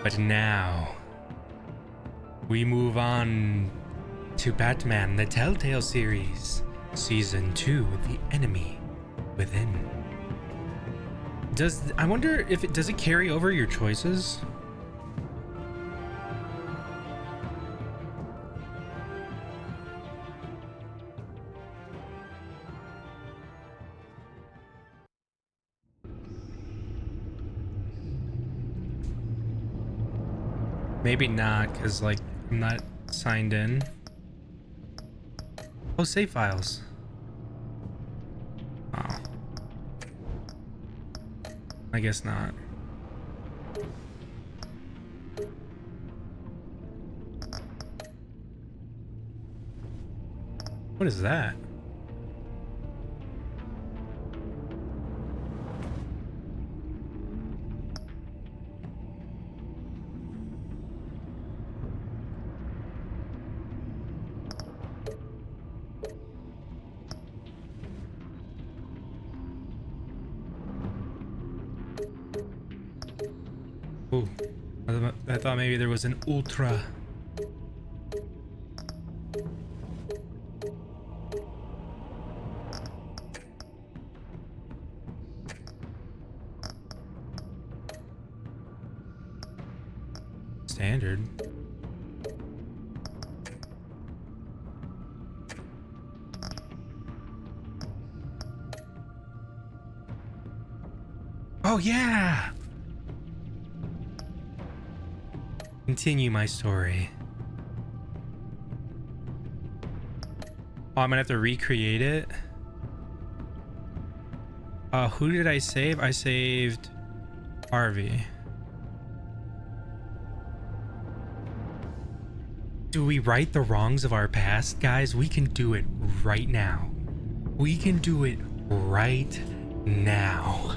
But now we move on to Batman the Telltale series, Season 2, The Enemy Within. I wonder if does it carry over your choices? Maybe not, because like I'm not signed in. Oh, save files. Oh. I guess not. What is that? Ooh, I thought maybe there was an ultra. Standard. Oh yeah! Continue my story. Oh, I'm gonna have to recreate it. Who did I save? I saved Harvey. Do we right the wrongs of our past? Guys, we can do it right now. We can do it right now.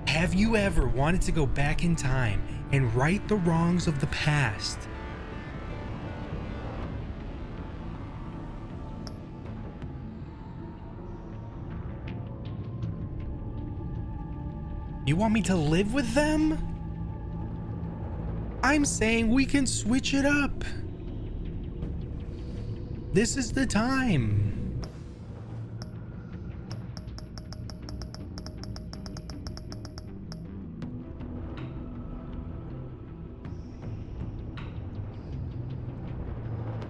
Have you ever wanted to go back in time and right the wrongs of the past? You want me to live with them? I'm saying we can switch it up. This is the time.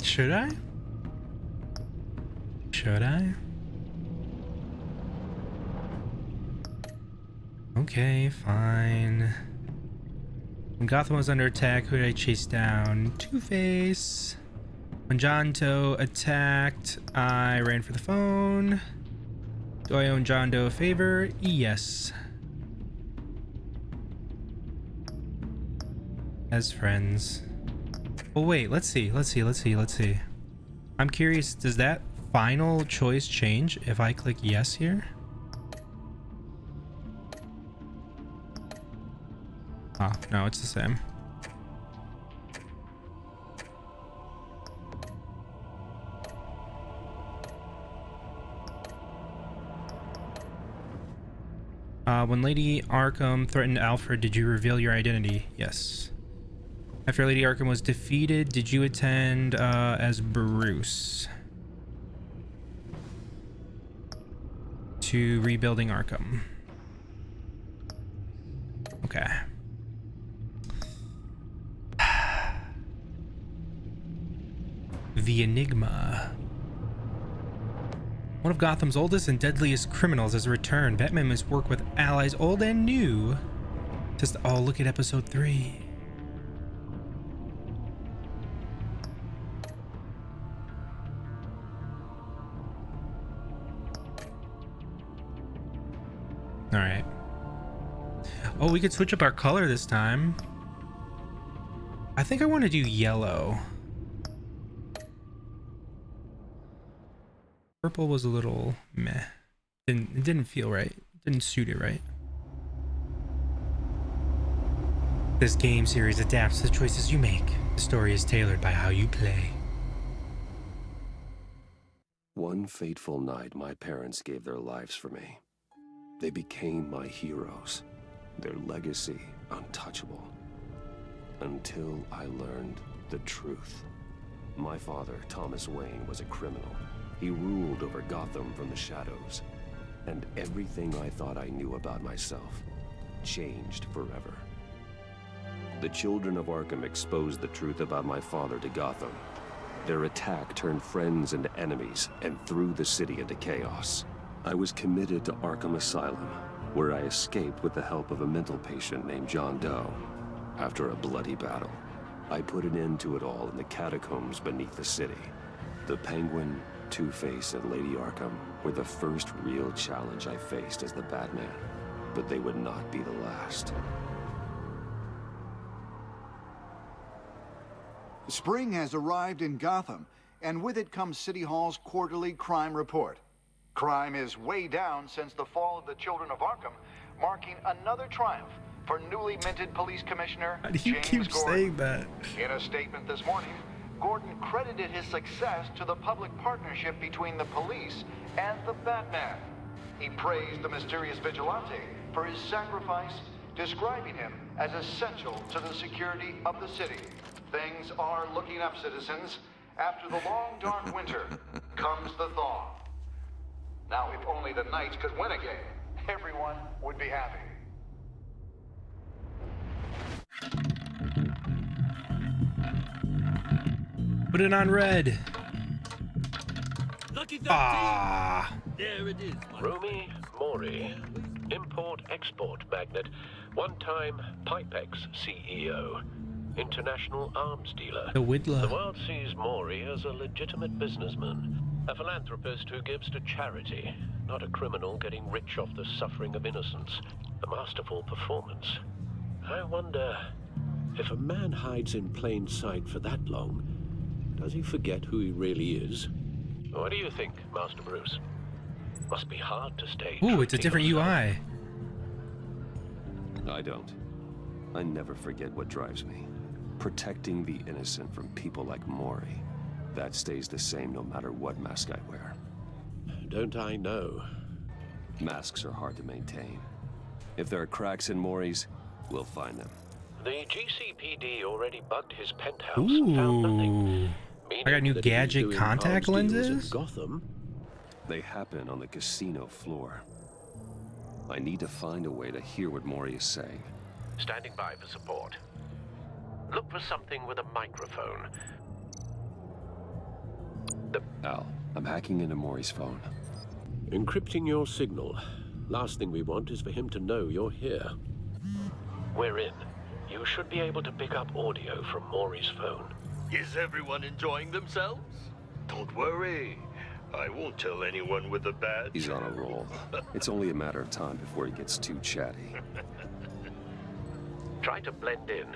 Should I? Should I? Okay, fine. When Gotham was under attack, who did I chase down? Two-Face. When John Doe attacked, I ran for the phone. Do I owe John Doe a favor? Yes. As friends. Oh wait, let's see. I'm curious, does that final choice change if I click yes here? Oh, no, it's the same. When Lady Arkham threatened Alfred, did you reveal your identity? Yes. After Lady Arkham was defeated, did you attend as Bruce to rebuilding Arkham? Okay. The Enigma. One of Gotham's oldest and deadliest criminals has returned. Batman must work with allies old and new. Just oh, look at episode 3. All right. Oh, we could switch up our color this time. I think I want to do yellow. Purple was a little meh. It didn't feel right. Didn't suit it right. This game series adapts to the choices you make. The story is tailored by how you play. One fateful night, my parents gave their lives for me. They became my heroes. Their legacy untouchable. Until I learned the truth. My father, Thomas Wayne, was a criminal. He ruled over Gotham from the shadows. And everything I thought I knew about myself changed forever. The children of Arkham exposed the truth about my father to Gotham. Their attack turned friends into enemies and threw the city into chaos. I was committed to Arkham Asylum, where I escaped with the help of a mental patient named John Doe. After a bloody battle, I put an end to it all in the catacombs beneath the city. The Penguin, Two-Face, and Lady Arkham were the first real challenge I faced as the Batman, but they would not be the last. Spring has arrived in Gotham, and with it comes City Hall's quarterly crime report. Crime is way down since the fall of the Children of Arkham, marking another triumph for newly minted Police Commissioner How do you James keep Gordon. saying that? In a statement this morning, Gordon credited his success to the public partnership between the police and the Batman. He praised the mysterious vigilante for his sacrifice, describing him as essential to the security of the city. Things are looking up, citizens. After the long, dark winter comes the thaw. Now, if only the Knights could win again, everyone would be happy. Put it on red. Lucky 13. Ah. There it is. Romy Mori, import-export magnate, one-time Pipex CEO, international arms dealer. The Whittler. The world sees Mori as a legitimate businessman, a philanthropist who gives to charity, not a criminal getting rich off the suffering of innocence. A masterful performance. I wonder, if a man hides in plain sight for that long, does he forget who he really is? What do you think, Master Bruce? Must be hard to stay. Ooh, true it's a to different yourself. UI. I don't. I never forget what drives me. Protecting the innocent from people like Mori. That stays the same no matter what mask I wear. Don't I know? Masks are hard to maintain. If there are cracks in Mori's, we'll find them. The GCPD already bugged his penthouse and found nothing. Ooh. I got new Meaning that if he's gadget doing contact arms deals in lenses? Gotham. They happen on the casino floor. I need to find a way to hear what Mori is saying. Standing by for support. Look for something with a microphone. Al, I'm hacking into Mori's phone. Encrypting your signal. Last thing we want is for him to know you're here. We're in. You should be able to pick up audio from Maury's phone. Is everyone enjoying themselves? Don't worry. I won't tell anyone with a badge. He's on a roll. It's only a matter of time before he gets too chatty. Try to blend in.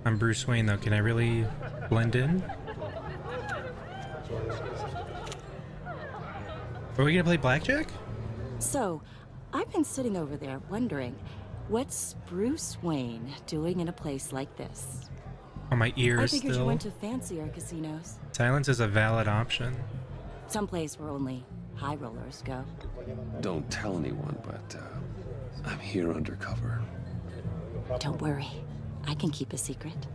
I'm Bruce Wayne, though. Can I really blend in? Are we gonna play blackjack? So, I've been sitting over there wondering, what's Bruce Wayne doing in a place like this? Oh, my I ears figured you still. went to fancier casinos. Silence is a valid option. Someplace where only high rollers go. Don't tell anyone, but I'm here undercover. Don't worry, I can keep a secret.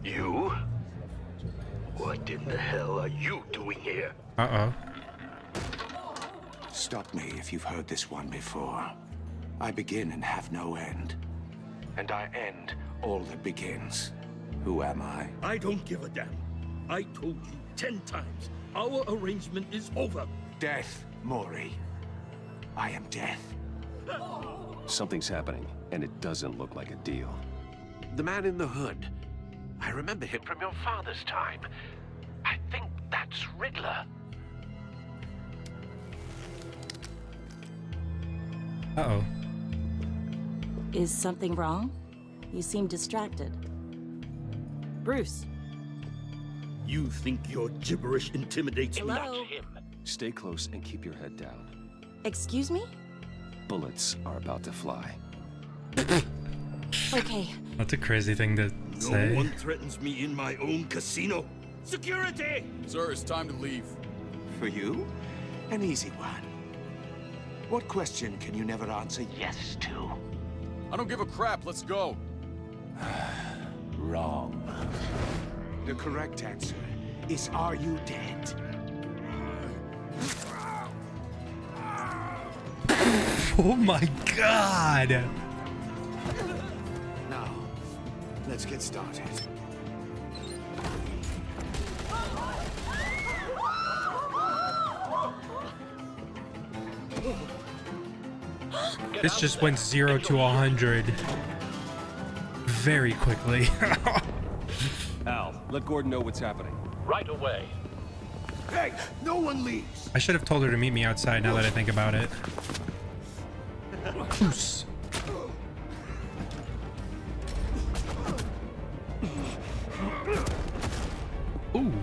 You? What in the hell are you doing here? Uh-oh. Stop me if you've heard this one before. I begin and have no end. And I end all that begins. Who am I? I don't give a damn. I told you 10 times. Our arrangement is over. Death, Mori. I am death. Something's happening, and it doesn't look like a deal. The man in the hood. I remember him from your father's time. I think that's Riddler. Uh-oh. Is something wrong? You seem distracted. Bruce. You think your gibberish intimidates me? Hello? Not him. Stay close and keep your head down. Excuse me? Bullets are about to fly. Okay, That's a crazy thing to No say. one threatens me in my own casino. Security! Sir, it's time to leave. For you? An easy one. What question can you never answer yes to? I don't give a crap. Let's go. Wrong. The correct answer is, are you dead? Oh my god! Now, let's get started. This just went 0 to 100 very quickly. Al, let Gordon know what's happening. Right away. Hey, no one leaves. I should have told her to meet me outside now that I think about it. Goose. Ooh.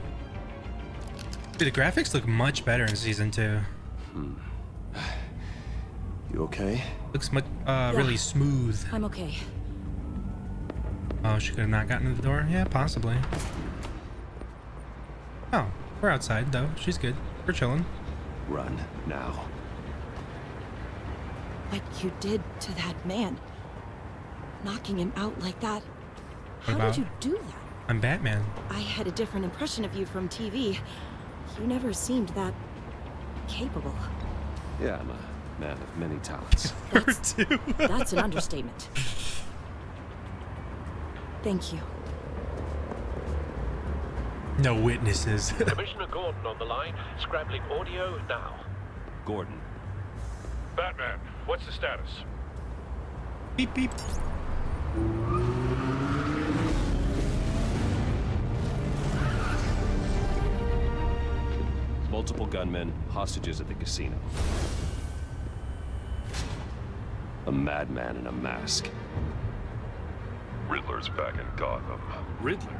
Dude, the graphics look much better in season 2. You okay? Looks much really smooth. I'm okay. Oh, she could have not gotten to the door? Yeah, possibly. Oh, we're outside though. She's good. We're chilling. Run, now. What you did to that man, knocking him out like that. How about? did you do that? I'm Batman. I had a different impression of you from TV. You never seemed that capable. Yeah, I'm a man of many talents. That's an understatement. Thank you. No witnesses. Commissioner Gordon on the line. Scrambling audio now. Gordon. Batman, what's the status? Beep beep. Multiple gunmen, hostages at the casino. A madman in a mask. Riddler's back in Gotham. Riddler?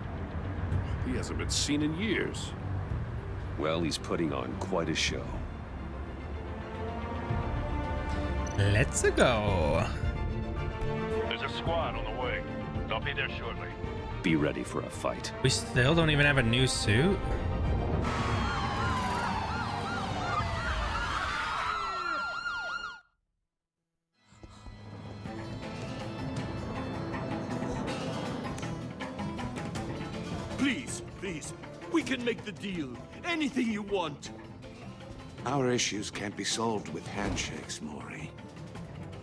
He hasn't been seen in years. Well, he's putting on quite a show. Let's go. There's a squad on the way. They'll be there shortly. Be ready for a fight. We still don't even have a new suit. Please, we can make the deal. Anything you want. Our issues can't be solved with handshakes, Maury.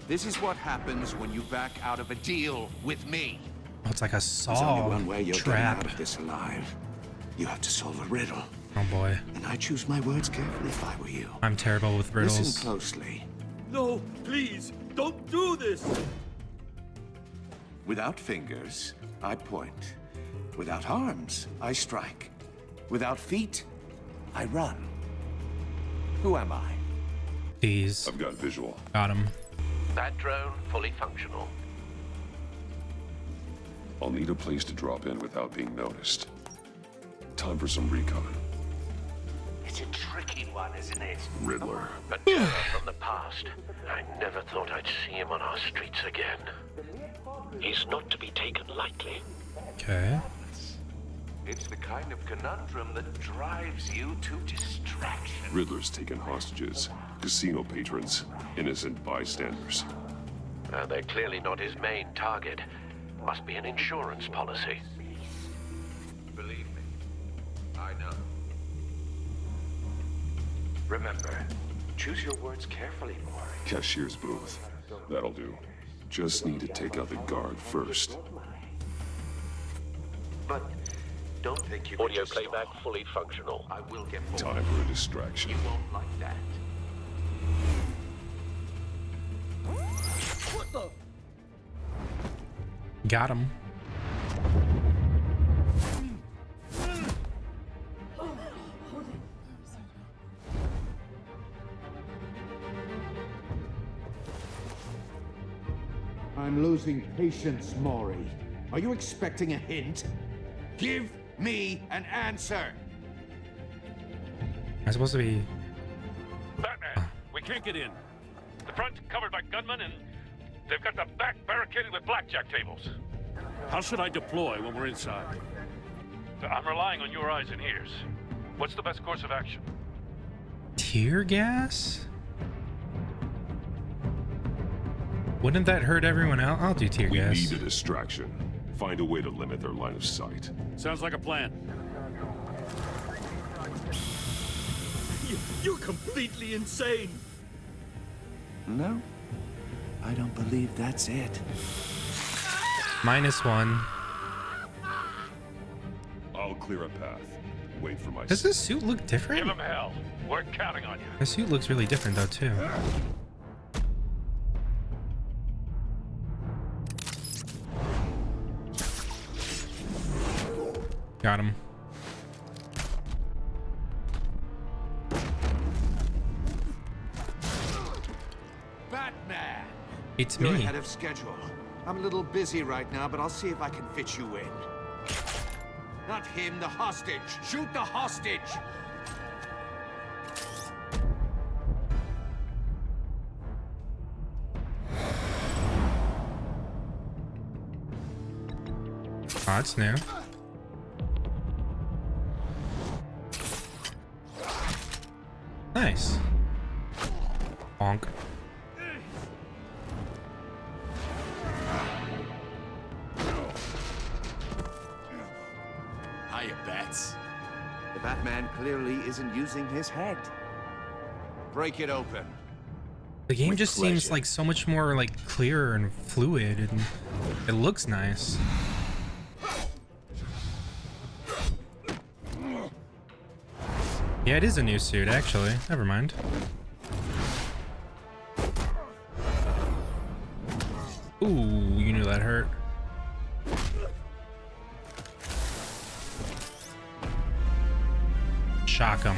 This is what happens when you back out of a deal with me. Oh, it's like a There's only saw one way you're getting trap. out of this alive. You have to solve a riddle. Oh boy, And I choose my words carefully if I were you. I'm terrible with riddles. Listen closely. No, please, don't do this. Without fingers, I point. Without arms, I strike. Without feet, I run. Who am I? These. I've got visual. Got him. That drone fully functional. I'll need a place to drop in without being noticed. Time for some recon. It's a tricky one, isn't it? Riddler. A terror from the past. I never thought I'd see him on our streets again. He's not to be taken lightly. Okay. It's the kind of conundrum that drives you to distraction. Riddler's taken hostages. Casino patrons. Innocent bystanders. They're clearly not his main target. Must be an insurance policy. Believe me, I know. Remember, choose your words carefully, Maury. Cashier's booth. That'll do. Just need to take out the guard first. But don't think you can Audio just playback stall. fully functional. I will get more. Time for a distraction. You won't like that. Got him. I'm losing patience, Maury. Are you expecting a hint? Give me an answer! I'm supposed to be. Batman, we can't get in. The front covered by gunmen, and they've got the back barricaded with blackjack tables. How should I deploy when we're inside? I'm relying on your eyes and ears. What's the best course of action? Tear gas? Wouldn't that hurt everyone else? I'll do tear We gas. need a distraction. Find a way to limit their line of sight. Sounds like a plan. You're completely insane. No, I don't believe that's it. -1. I'll clear a path. Wait for my... Does this suit look Give different? him hell. We're counting on you. The suit looks really different though too. Got him. Batman! It's You're me. ahead of schedule. I'm a little busy right now, but I'll see if I can fit you in. Not him, the hostage! Shoot the hostage! Oh, that's new. Nice. Bonk. Hiya, Bats. The Batman clearly isn't using his head. Break it open. The game With just seems pleasure. like so much more like clearer and fluid, and it looks nice. Yeah, it is a new suit actually. Never mind. Ooh, you knew that hurt. Shock him.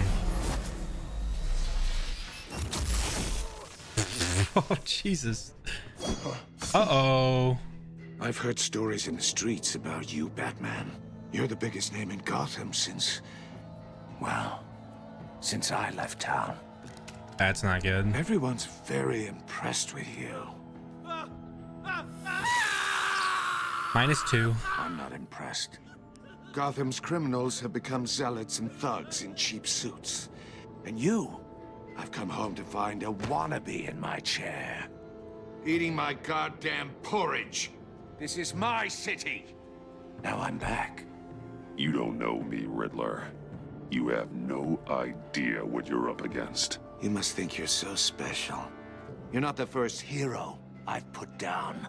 Oh, Jesus. Uh-oh. I've heard stories in the streets about you, Batman. You're the biggest name in Gotham since... well, since I left town. That's not good. Everyone's very impressed with you. -2. I'm not impressed. Gotham's criminals have become zealots and thugs in cheap suits. And you, I've come home to find a wannabe in my chair. Eating my goddamn porridge. This is my city. Now I'm back. You don't know me, Riddler. You have no idea what you're up against. You must think you're so special. You're not the first hero I've put down.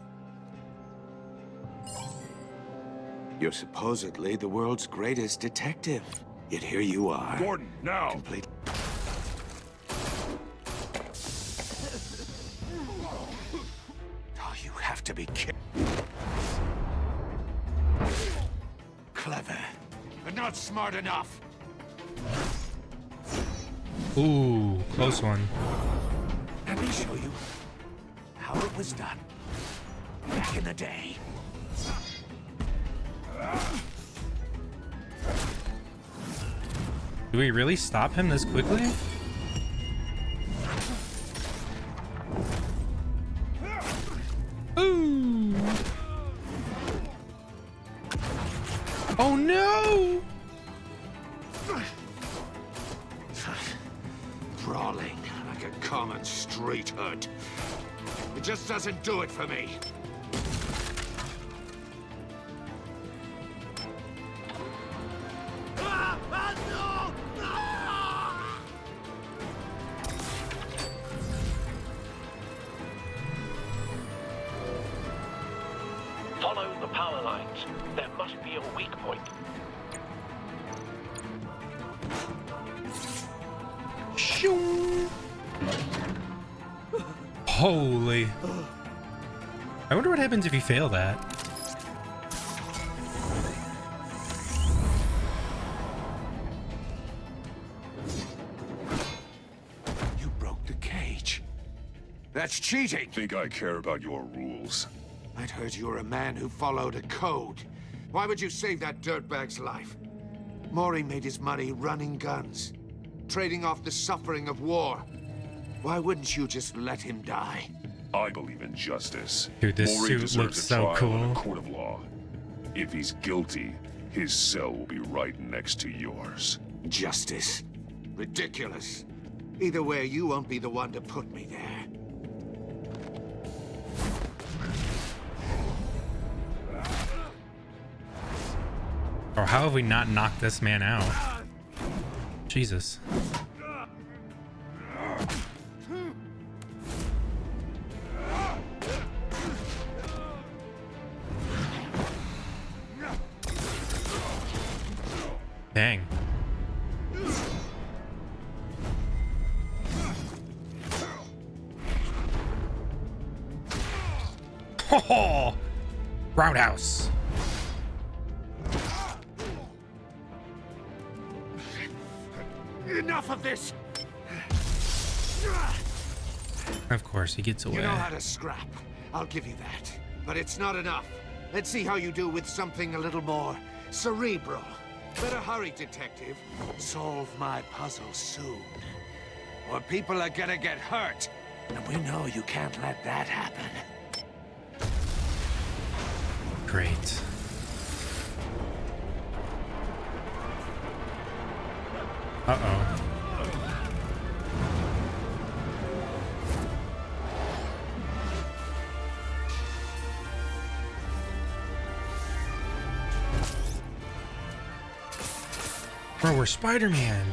You're supposedly the world's greatest detective. Yet here you are. Gordon, now! Complete. Oh, you have to be kidding. Clever, but not smart enough. Ooh, close one. Let me show you how it was done back in the day. Do we really stop him this quickly? Ooh. Oh no! Brawling like a common street hood. It just doesn't do it for me. Follow the power lines. There must be a weak point. Shoo. Holy. I wonder what happens if you fail that. You broke the cage. That's cheating. Think I care about your rules? I'd heard you were a man who followed a code. Why would you save that dirtbag's life? Maury made his money running guns, trading off the suffering of war. Why wouldn't you just let him die? I believe in justice. Dude, this Maury suit deserves looks a so trial in cool. a court of law. If he's guilty, his cell will be right next to yours. Justice? Ridiculous. Either way, you won't be the one to put me there. Or how have we not knocked this man out? Jesus. Dang. Oh, roundhouse. Enough of this! Of course, he gets away. You know how to scrap. I'll give you that. But it's not enough. Let's see how you do with something a little more cerebral. Better hurry, detective. Solve my puzzle soon. Or people are gonna get hurt. And we know you can't let that happen. Great. Uh-oh. Bro, we're Spider-Man.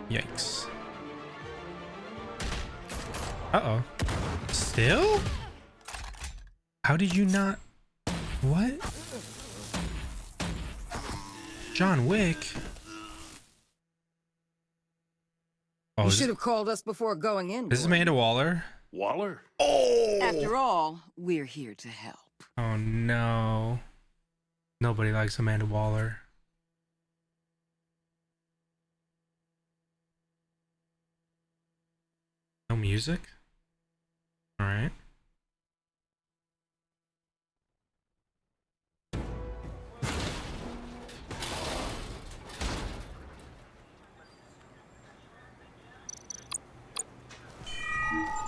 Yikes. Uh-oh. Still? How did you not... What? John Wick? Oh, You should have called us before going in. This is Amanda Waller. Waller? Oh! After all, we're here to help. Oh no. Nobody likes Amanda Waller. No music? Alright.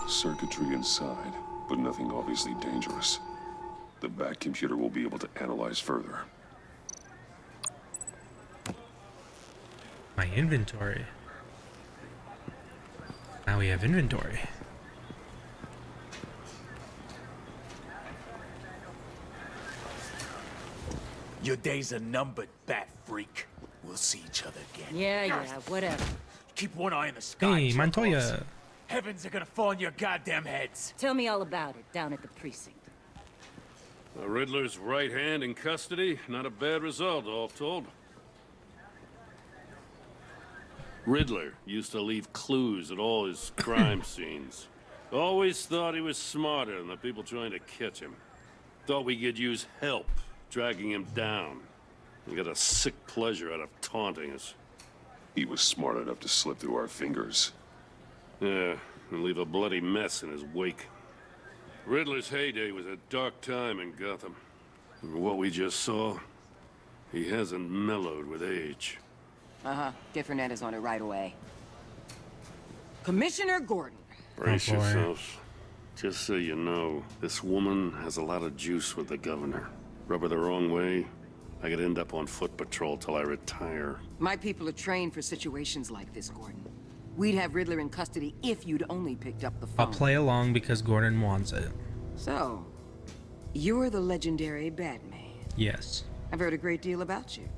Circuitry inside, but nothing obviously dangerous. The back computer will be able to analyze further. My inventory. Now we have inventory. Your days are numbered, bat freak. We'll see each other again. Yeah, whatever. Keep one eye in the sky. Hey, Chocos. Montoya. Heavens are gonna fall on your goddamn heads. Tell me all about it down at the precinct. The Riddler's right hand in custody. Not a bad result, all told. Riddler used to leave clues at all his crime scenes. Always thought he was smarter than the people trying to catch him. Thought we could use help dragging him down. He got a sick pleasure out of taunting us. He was smart enough to slip through our fingers. Yeah, and leave a bloody mess in his wake. Riddler's heyday was a dark time in Gotham. And what we just saw, he hasn't mellowed with age. Uh-huh. Get Fernandez on it right away. Commissioner Gordon. Brace boy. yourselves. Just so you know, this woman has a lot of juice with the governor. Rub her the wrong way, I could end up on foot patrol till I retire. My people are trained for situations like this, Gordon. We'd have Riddler in custody if you'd only picked up the phone. I'll play along because Gordon wants it. So, you're the legendary Batman. Yes. I've heard a great deal about you.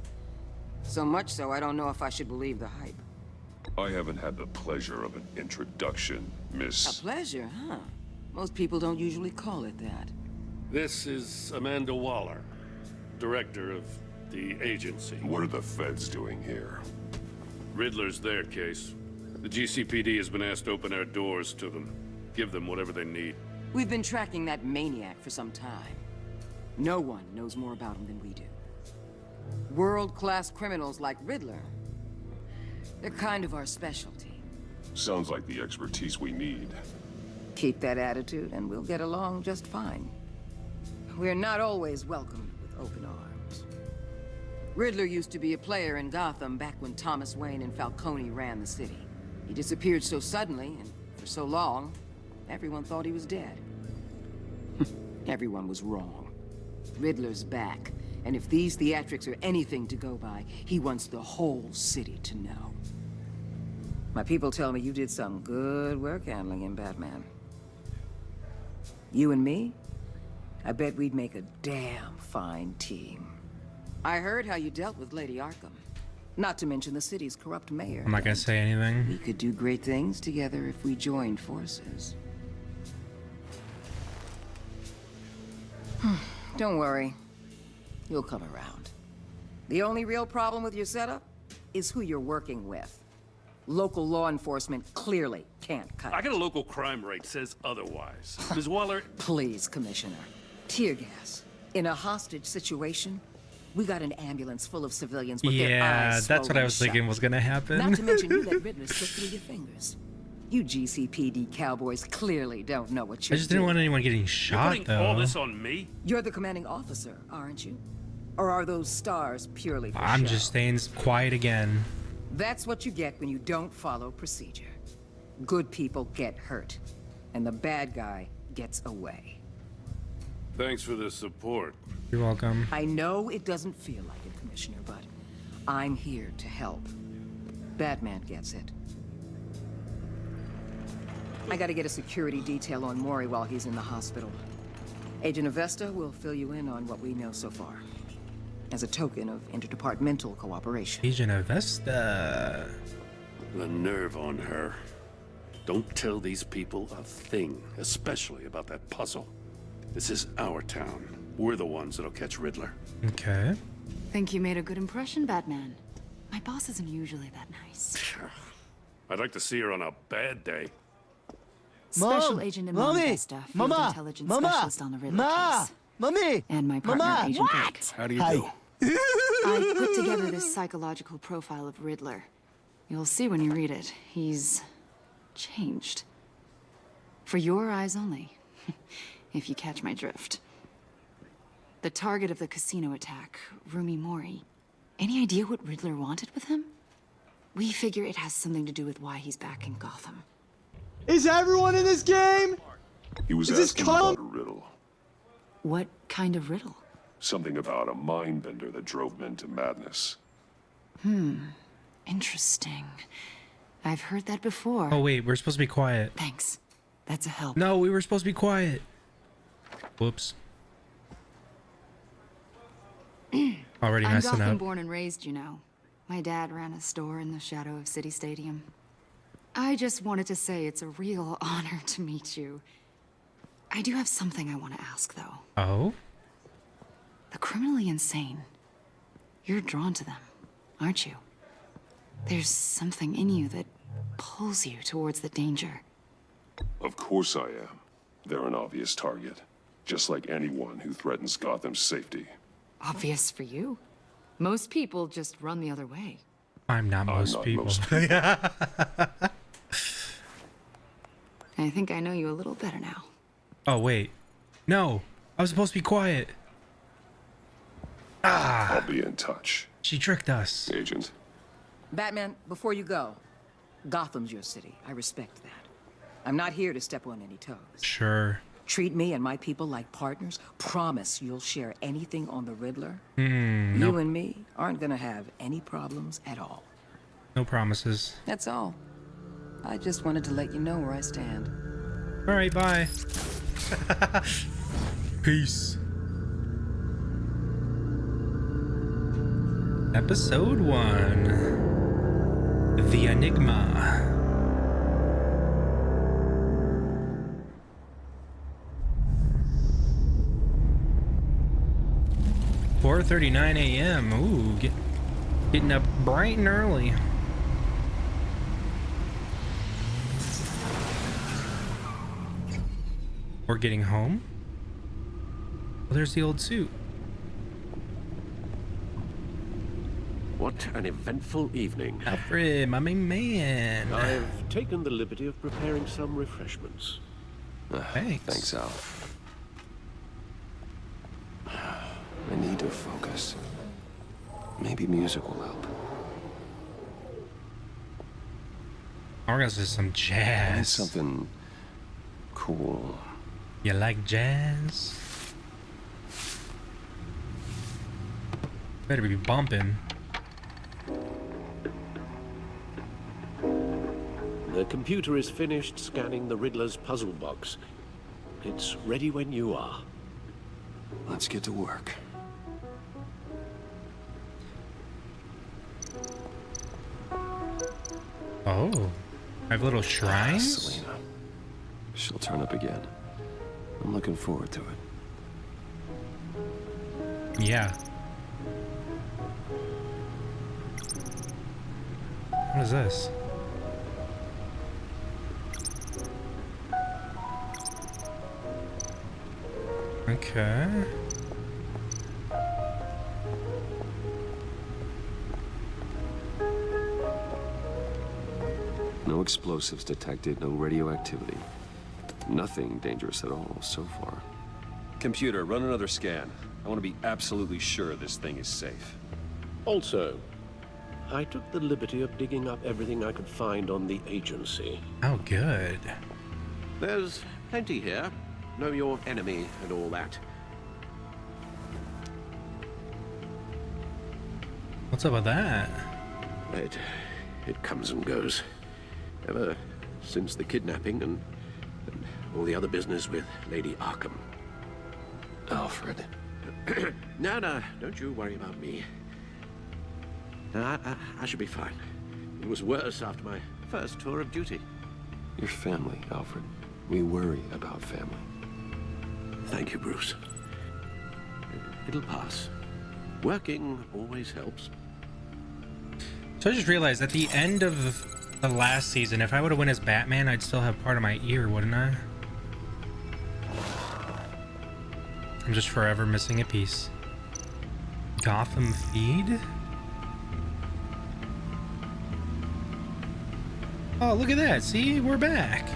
So much so, I don't know if I should believe the hype. I haven't had the pleasure of an introduction, Miss... A pleasure, huh? Most people don't usually call it that. This is Amanda Waller, director of the agency. What are the feds doing here? Riddler's their case. The GCPD has been asked to open our doors to them. Give them whatever they need. We've been tracking that maniac for some time. No one knows more about him than we do. World-class criminals like Riddler. They're kind of our specialty. Sounds like the expertise we need. Keep that attitude and we'll get along just fine. We're not always welcomed with open arms. Riddler used to be a player in Gotham back when Thomas Wayne and Falcone ran the city. He disappeared so suddenly and for so long, everyone thought he was dead. Everyone was wrong. Riddler's back, and if these theatrics are anything to go by, he wants the whole city to know. My people tell me you did some good work handling him, Batman. You and me? I bet we'd make a damn fine team. I heard how you dealt with Lady Arkham. Not to mention the city's corrupt mayor. I'm not gonna say anything. We could do great things together if we joined forces. Don't worry. You'll come around. The only real problem with your setup is who you're working with. Local law enforcement clearly can't cut I it. got a local crime rate says otherwise. Ms. Waller, Please, Commissioner. Tear gas. In a hostage situation, we got an ambulance full of civilians with their eyes that's what I swollen was thinking shut. was gonna happen. Not to mention you let Riddler slip through your fingers. You GCPD cowboys clearly don't know what I you're just didn't want doing. anyone getting you're shot, putting though. all this on me? You're the commanding officer, aren't you? Or are those stars purely for I'm show? just staying quiet again. That's what you get when you don't follow procedure. Good people get hurt, and the bad guy gets away. Thanks for the support. You're welcome. I know it doesn't feel like it, Commissioner, but I'm here to help. Batman gets it. I gotta get a security detail on Mori while he's in the hospital. Agent Avesta will fill you in on what we know so far, as a token of interdepartmental cooperation. Agent Avesta. The nerve on her. Don't tell these people a thing, especially about that puzzle. This is our town. We're the ones that'll catch Riddler. Okay. Think you made a good impression, Batman? My boss isn't usually that nice. I'd like to see her on a bad day. Special Agent Enigma, Field Intelligence Specialist on the Riddler case. Mommy! And my partner, Agent Blake. How do you do? I put together this psychological profile of Riddler. You'll see when you read it. He's changed. For your eyes only, if you catch my drift. The target of the casino attack, Rumi Mori. Any idea what Riddler wanted with him? We figure it has something to do with why he's back in Gotham. Is everyone in this game? He was Is this asking Colin? about a riddle. What kind of riddle? Something about a mind bender that drove men to madness. Interesting. I've heard that before. Oh, wait. We're supposed to be quiet. Thanks. That's a help. No, we were supposed to be quiet. Whoops. Already I'm messing Gotham up. born and raised, you know. My dad ran a store in the shadow of City Stadium. I just wanted to say it's a real honor to meet you. I do have something I want to ask, though. Oh? The criminally insane. You're drawn to them, aren't you? There's something in you that pulls you towards the danger. Of course I am. They're an obvious target. Just like anyone who threatens Gotham's safety. Obvious for you. Most people just run the other way. I'm not most not people. most I think I know you a little better now. Oh, wait. No. I was supposed to be quiet. I'll be in touch, She tricked us. Agent. Batman, before you go, Gotham's your city. I respect that. I'm not here to step on any toes. Sure. Treat me and my people like partners. Promise you'll share anything on the Riddler. No. You and me aren't gonna have any problems at all. No promises. That's all. I just wanted to let you know where I stand. All right, bye. Peace. Episode 1. The Enigma. $4:39 a.m. Ooh, getting up bright and early. We're getting home. Well, there's the old suit. What an eventful evening. Alfred, my main man. I've taken the liberty of preparing some refreshments. Thanks. Thanks, Al. I need to focus. Maybe music will help. We're gonna do some I need jazz. something cool. You like jazz? Better be bumping. The computer is finished scanning the Riddler's puzzle box. It's ready when you are. Let's get to work. Oh, I have little shrines? Selena. She'll turn up again. I'm looking forward to it. Yeah. What is this? Okay. No explosives detected, no radioactivity. Nothing dangerous at all so far. Computer, run another scan. I want to be absolutely sure this thing is safe. Also, I took the liberty of digging up everything I could find on the agency. Oh, good. There's plenty here. Know your enemy and all that. What's up with that? It comes and goes. Ever since the kidnapping and all the other business with Lady Arkham. Alfred. No, don't you worry about me. No, I should be fine. It was worse after my first tour of duty. Your family, Alfred. We worry about family. Thank you, Bruce. It'll pass. Working always helps. So I just realized at the end of the last season, if I would have went as Batman, I'd still have part of my ear, wouldn't I? I'm just forever missing a piece. Gotham feed? Oh, look at that. See, we're back.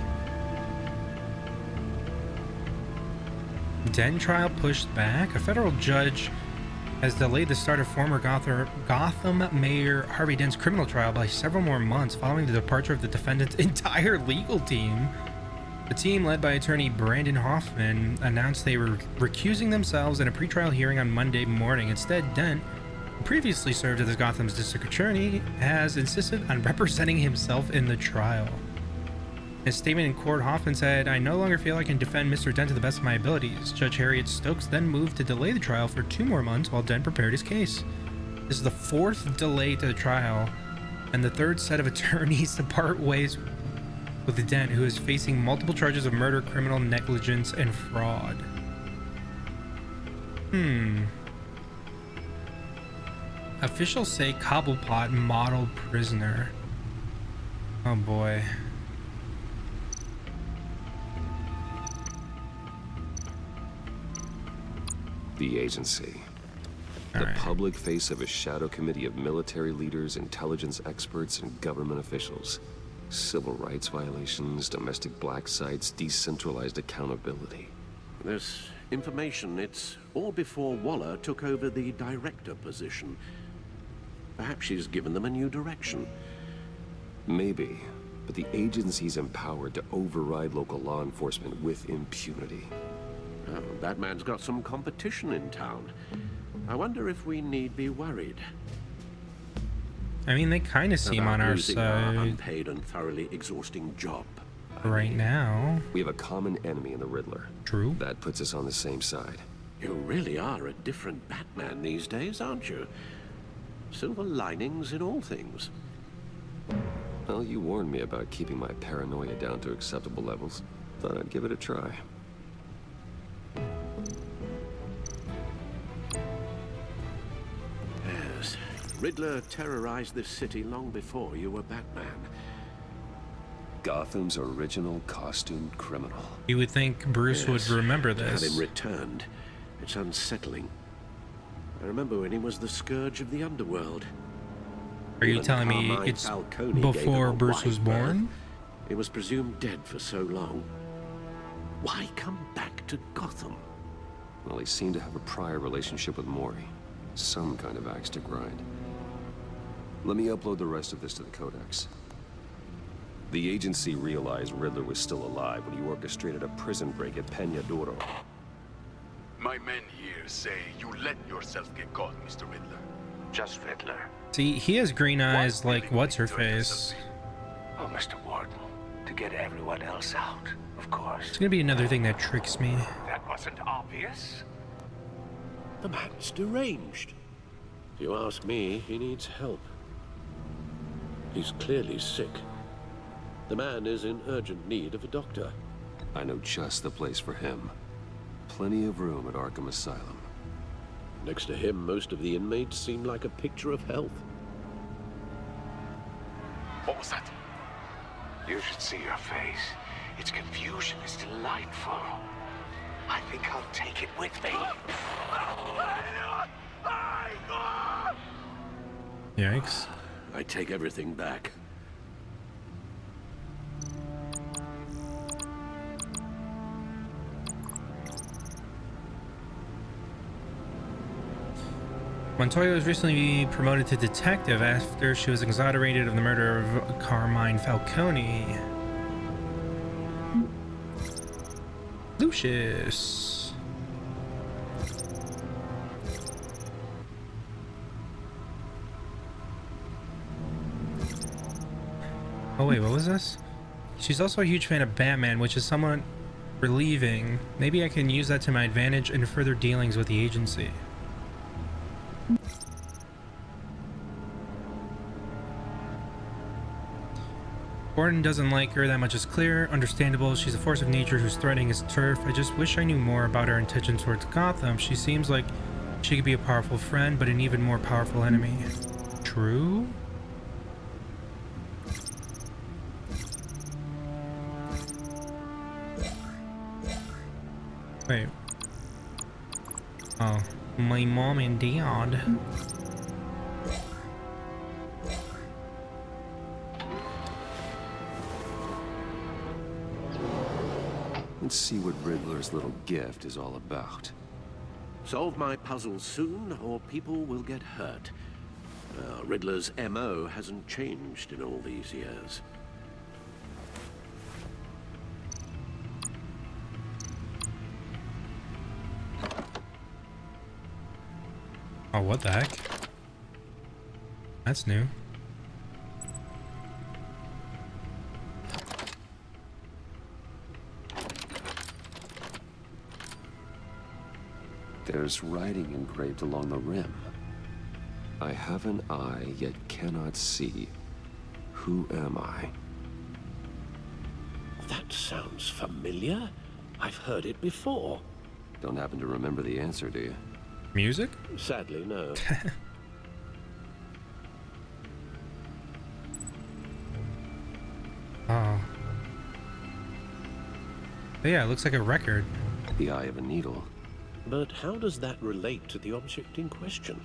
Den trial pushed back. A federal judge has delayed the start of former Gotham Mayor Harvey Dent's criminal trial by several more months following the departure of the defendant's entire legal team. The team, led by attorney Brandon Hoffman, announced they were recusing themselves in a pretrial hearing on Monday morning. Instead, Dent, who previously served as Gotham's district attorney, has insisted on representing himself in the trial. In a statement in court, Hoffman said, "I no longer feel I can defend Mr. Dent to the best of my abilities." Judge Harriet Stokes then moved to delay the trial for 2 more months while Dent prepared his case. This is the 4th delay to the trial and the 3rd set of attorneys to part ways with Dent, who is facing multiple charges of murder, criminal negligence, and fraud. Officials say Cobblepot model prisoner. Oh boy. The agency. The public face of a shadow committee of military leaders, intelligence experts, and government officials. Civil rights violations, domestic black sites, decentralized accountability. This information, it's all before Waller took over the director position. Perhaps she's given them a new direction. Maybe, but the agency's empowered to override local law enforcement with impunity. Oh, Batman's got some competition in town. I wonder if we need be worried. I mean, they kind of seem on our losing our side unpaid and thoroughly exhausting job. right now. We have a common enemy in the Riddler. True. That puts us on the same side. You really are a different Batman these days, aren't you? Silver linings in all things. Well, you warned me about keeping my paranoia down to acceptable levels. Thought I'd give it a try. Yes. Riddler terrorized this city long before you were Batman. Gotham's original costumed criminal. You would think Bruce would remember To have this. him returned. It's unsettling. I remember when he was the scourge of the underworld. Are you Even telling me Carmine it's Falcone gave before him a Bruce wide was born? berth. He was presumed dead for so long. Why come back to Gotham? Well, he seemed to have a prior relationship with Mori. Some kind of axe to grind. Let me upload the rest of this to the Codex. The agency realized Riddler was still alive when he orchestrated a prison break at Peñadoro. My men here say you let yourself get caught, Mr. Riddler. Just Riddler. See, he has green eyes like what's her face. go, Mr. Warden. To get everyone else out, of course. It's gonna be another thing that tricks me. That wasn't obvious. The man's deranged. If you ask me, he needs help. He's clearly sick. The man is in urgent need of a doctor. I know just the place for him. Plenty of room at Arkham Asylum. Next to him, most of the inmates seem like a picture of health. What was that? You should see your face. Its confusion is delightful. I think I'll take it with me. Yikes. I take everything back. Montoya was recently promoted to detective after she was exonerated of the murder of Carmine Falcone. Lucius. Oh wait, what was this? She's also a huge fan of Batman, which is somewhat relieving. Maybe I can use that to my advantage in further dealings with the agency. Gordon doesn't like her that much is clear. Understandable, she's a force of nature who's threatening his turf. I just wish I knew more about her intention towards Gotham. She seems like she could be a powerful friend, but an even more powerful enemy. True? Wait. Oh, my mom and dad. Let's see what Riddler's little gift is all about. Solve my puzzle soon, or people will get hurt. Riddler's MO hasn't changed in all these years. Oh, what the heck? That's new. There's writing engraved along the rim. I have an eye, yet cannot see. Who am I? That sounds familiar. I've heard it before. Don't happen to remember the answer, do you? Music? Sadly, no. Oh. But yeah, it looks like a record. The eye of a needle. But how does that relate to the object in question?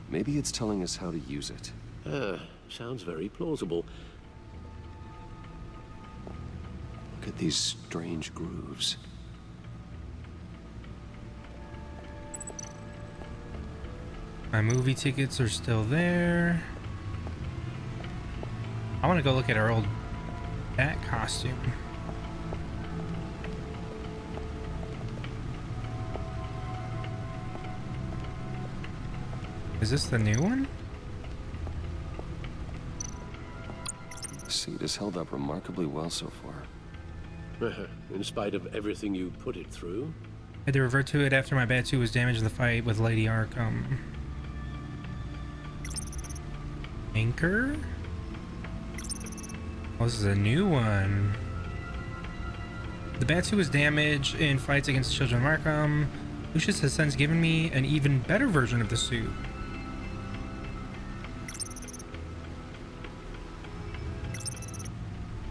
Maybe it's telling us how to use it. Sounds very plausible. Look at these strange grooves. My movie tickets are still there. I want to go look at our old Bat costume. Is this the new one? The seat has held up remarkably well so far. In spite of everything you put it through? I had to revert to it after my Bat-2 was damaged in the fight with Lady Arkham. Anchor? Oh, this is a new one. The Bat-2 was damaged in fights against the children of Arkham. Lucius has since given me an even better version of the suit.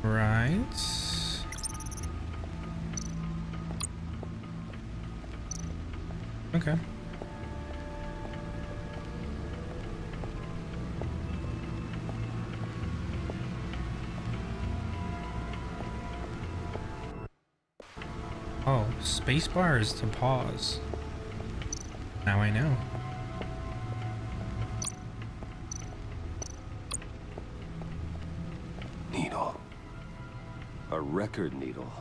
Right. Okay. Oh, spacebar is to pause. Now I know. Needle. A record needle.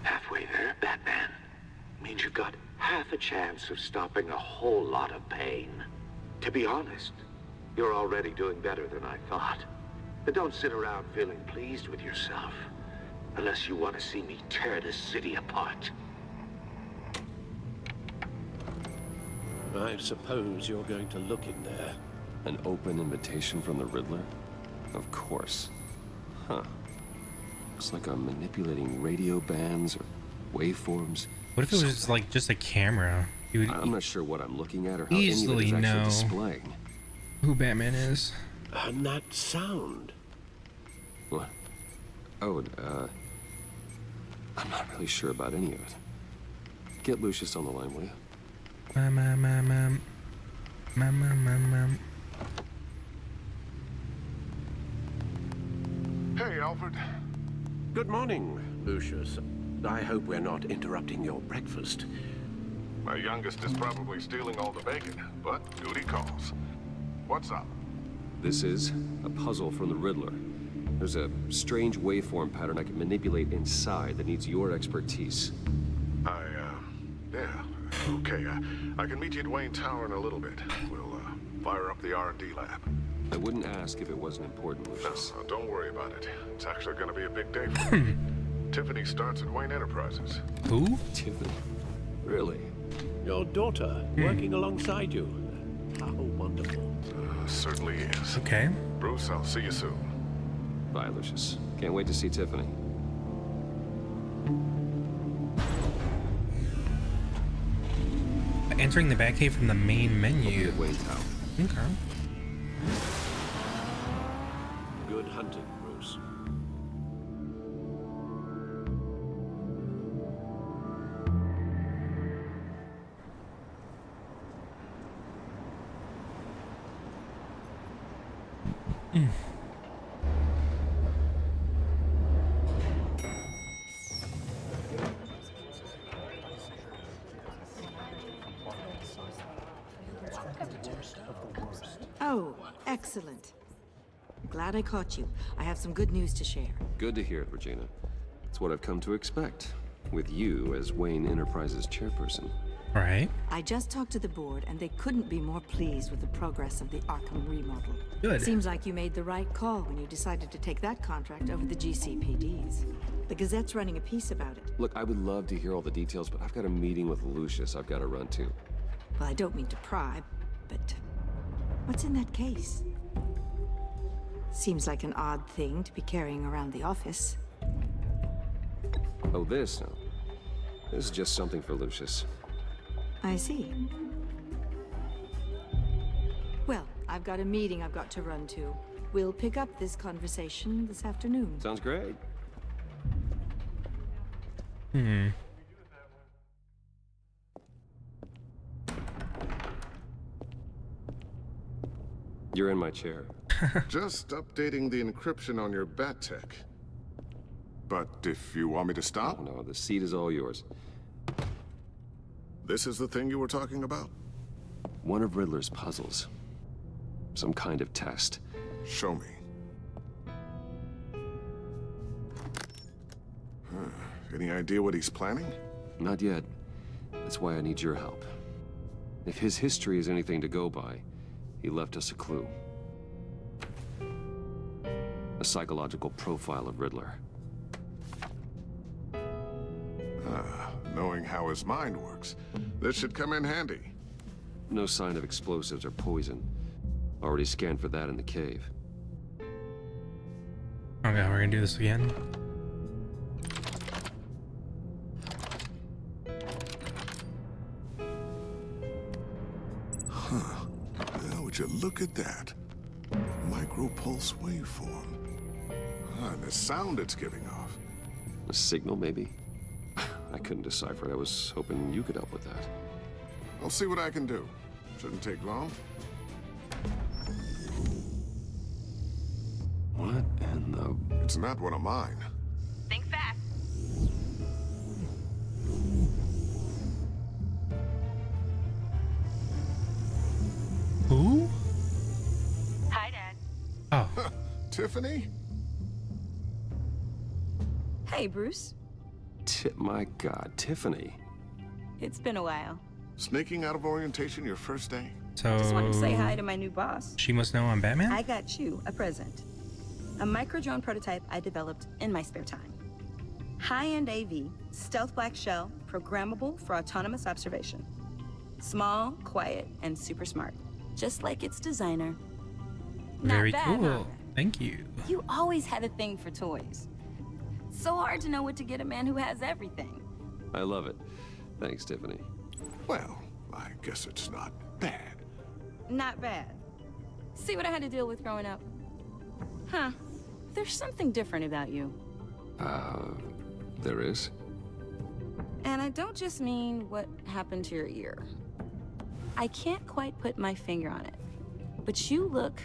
Halfway there, Batman. Means you've got half a chance of stopping a whole lot of pain. To be honest, you're already doing better than I thought. But don't sit around feeling pleased with yourself, unless you want to see me tear this city apart. I suppose you're going to look in there. An open invitation from the Riddler? Of course. Huh. Looks like I'm manipulating radio bands or waveforms. What if it was like just a camera? I'm not sure what I'm looking at or how any of it easily is actually know displaying. who Batman is. And that sound. What? Oh, I'm not really sure about any of it. Get Lucius on the line, will you? Hey, Alfred. Good morning, Lucius. I hope we're not interrupting your breakfast. My youngest is probably stealing all the bacon, but duty calls. What's up? This is a puzzle from the Riddler. There's a strange waveform pattern I can manipulate inside that needs your expertise. Yeah, okay. I can meet you at Wayne Tower in a little bit. We'll, fire up the R&D lab. I wouldn't ask if it wasn't important, Lucius. No, don't worry about it. It's actually gonna be a big day for me. Tiffany starts at Wayne Enterprises. Who? Tiffany. Really? Your daughter, working alongside you. How wonderful. Certainly is. Okay. Bruce, I'll see you soon. Bye, Lucius. Can't wait to see Tiffany. Entering the Batcave from the main menu. Wayne Tower. Okay. Good hunting, Bruce. Oh, excellent. Glad I caught you. I have some good news to share. Good to hear it, Regina. It's what I've come to expect, with you as Wayne Enterprises chairperson. Right. I just talked to the board, and they couldn't be more pleased with the progress of the Arkham remodel. Good. Seems like you made the right call when you decided to take that contract over the GCPD's. The Gazette's running a piece about it. Look, I would love to hear all the details, but I've got a meeting with Lucius I've got to run to. Well, I don't mean to pry, but what's in that case? Seems like an odd thing to be carrying around the office. Oh, this? No. This is just something for Lucius. I see. Well, I've got a meeting I've got to run to. We'll pick up this conversation this afternoon. Sounds great. You're in my chair. Just updating the encryption on your bat tech. But if you want me to stop? Oh, no, the seat is all yours. This is the thing you were talking about? One of Riddler's puzzles. Some kind of test. Show me. Any idea what he's planning? Not yet. That's why I need your help. If his history is anything to go by, he left us a clue. A psychological profile of Riddler. Knowing how his mind works, this should come in handy. No sign of explosives or poison. Already scanned for that in the cave. Okay, we're gonna do this again. Huh. Now would you look at that? Micropulse waveform. And the sound it's giving off. A signal, maybe? I couldn't decipher it. I was hoping you could help with that. I'll see what I can do. Shouldn't take long. What in the... It's not one of mine. Think fast. Who? Hi, Dad. Oh. Tiffany? Hey, Bruce. My God, Tiffany. It's been a while. Sneaking out of orientation your first day? So Just wanted to say hi to my new boss. she must know I'm Batman? I got you a present. A micro-drone prototype I developed in my spare time. High-end AV, stealth black shell, programmable for autonomous observation. Small, quiet, and super smart. Just like its designer. Very Not bad, huh? cool. Thank you. You always had a thing for toys. So hard to know what to get a man who has everything. I love it. Thanks, Tiffany. Well, I guess it's not bad. Not bad. See what I had to deal with growing up? Huh. There's something different about you. There is? And I don't just mean what happened to your ear. I can't quite put my finger on it. But you look...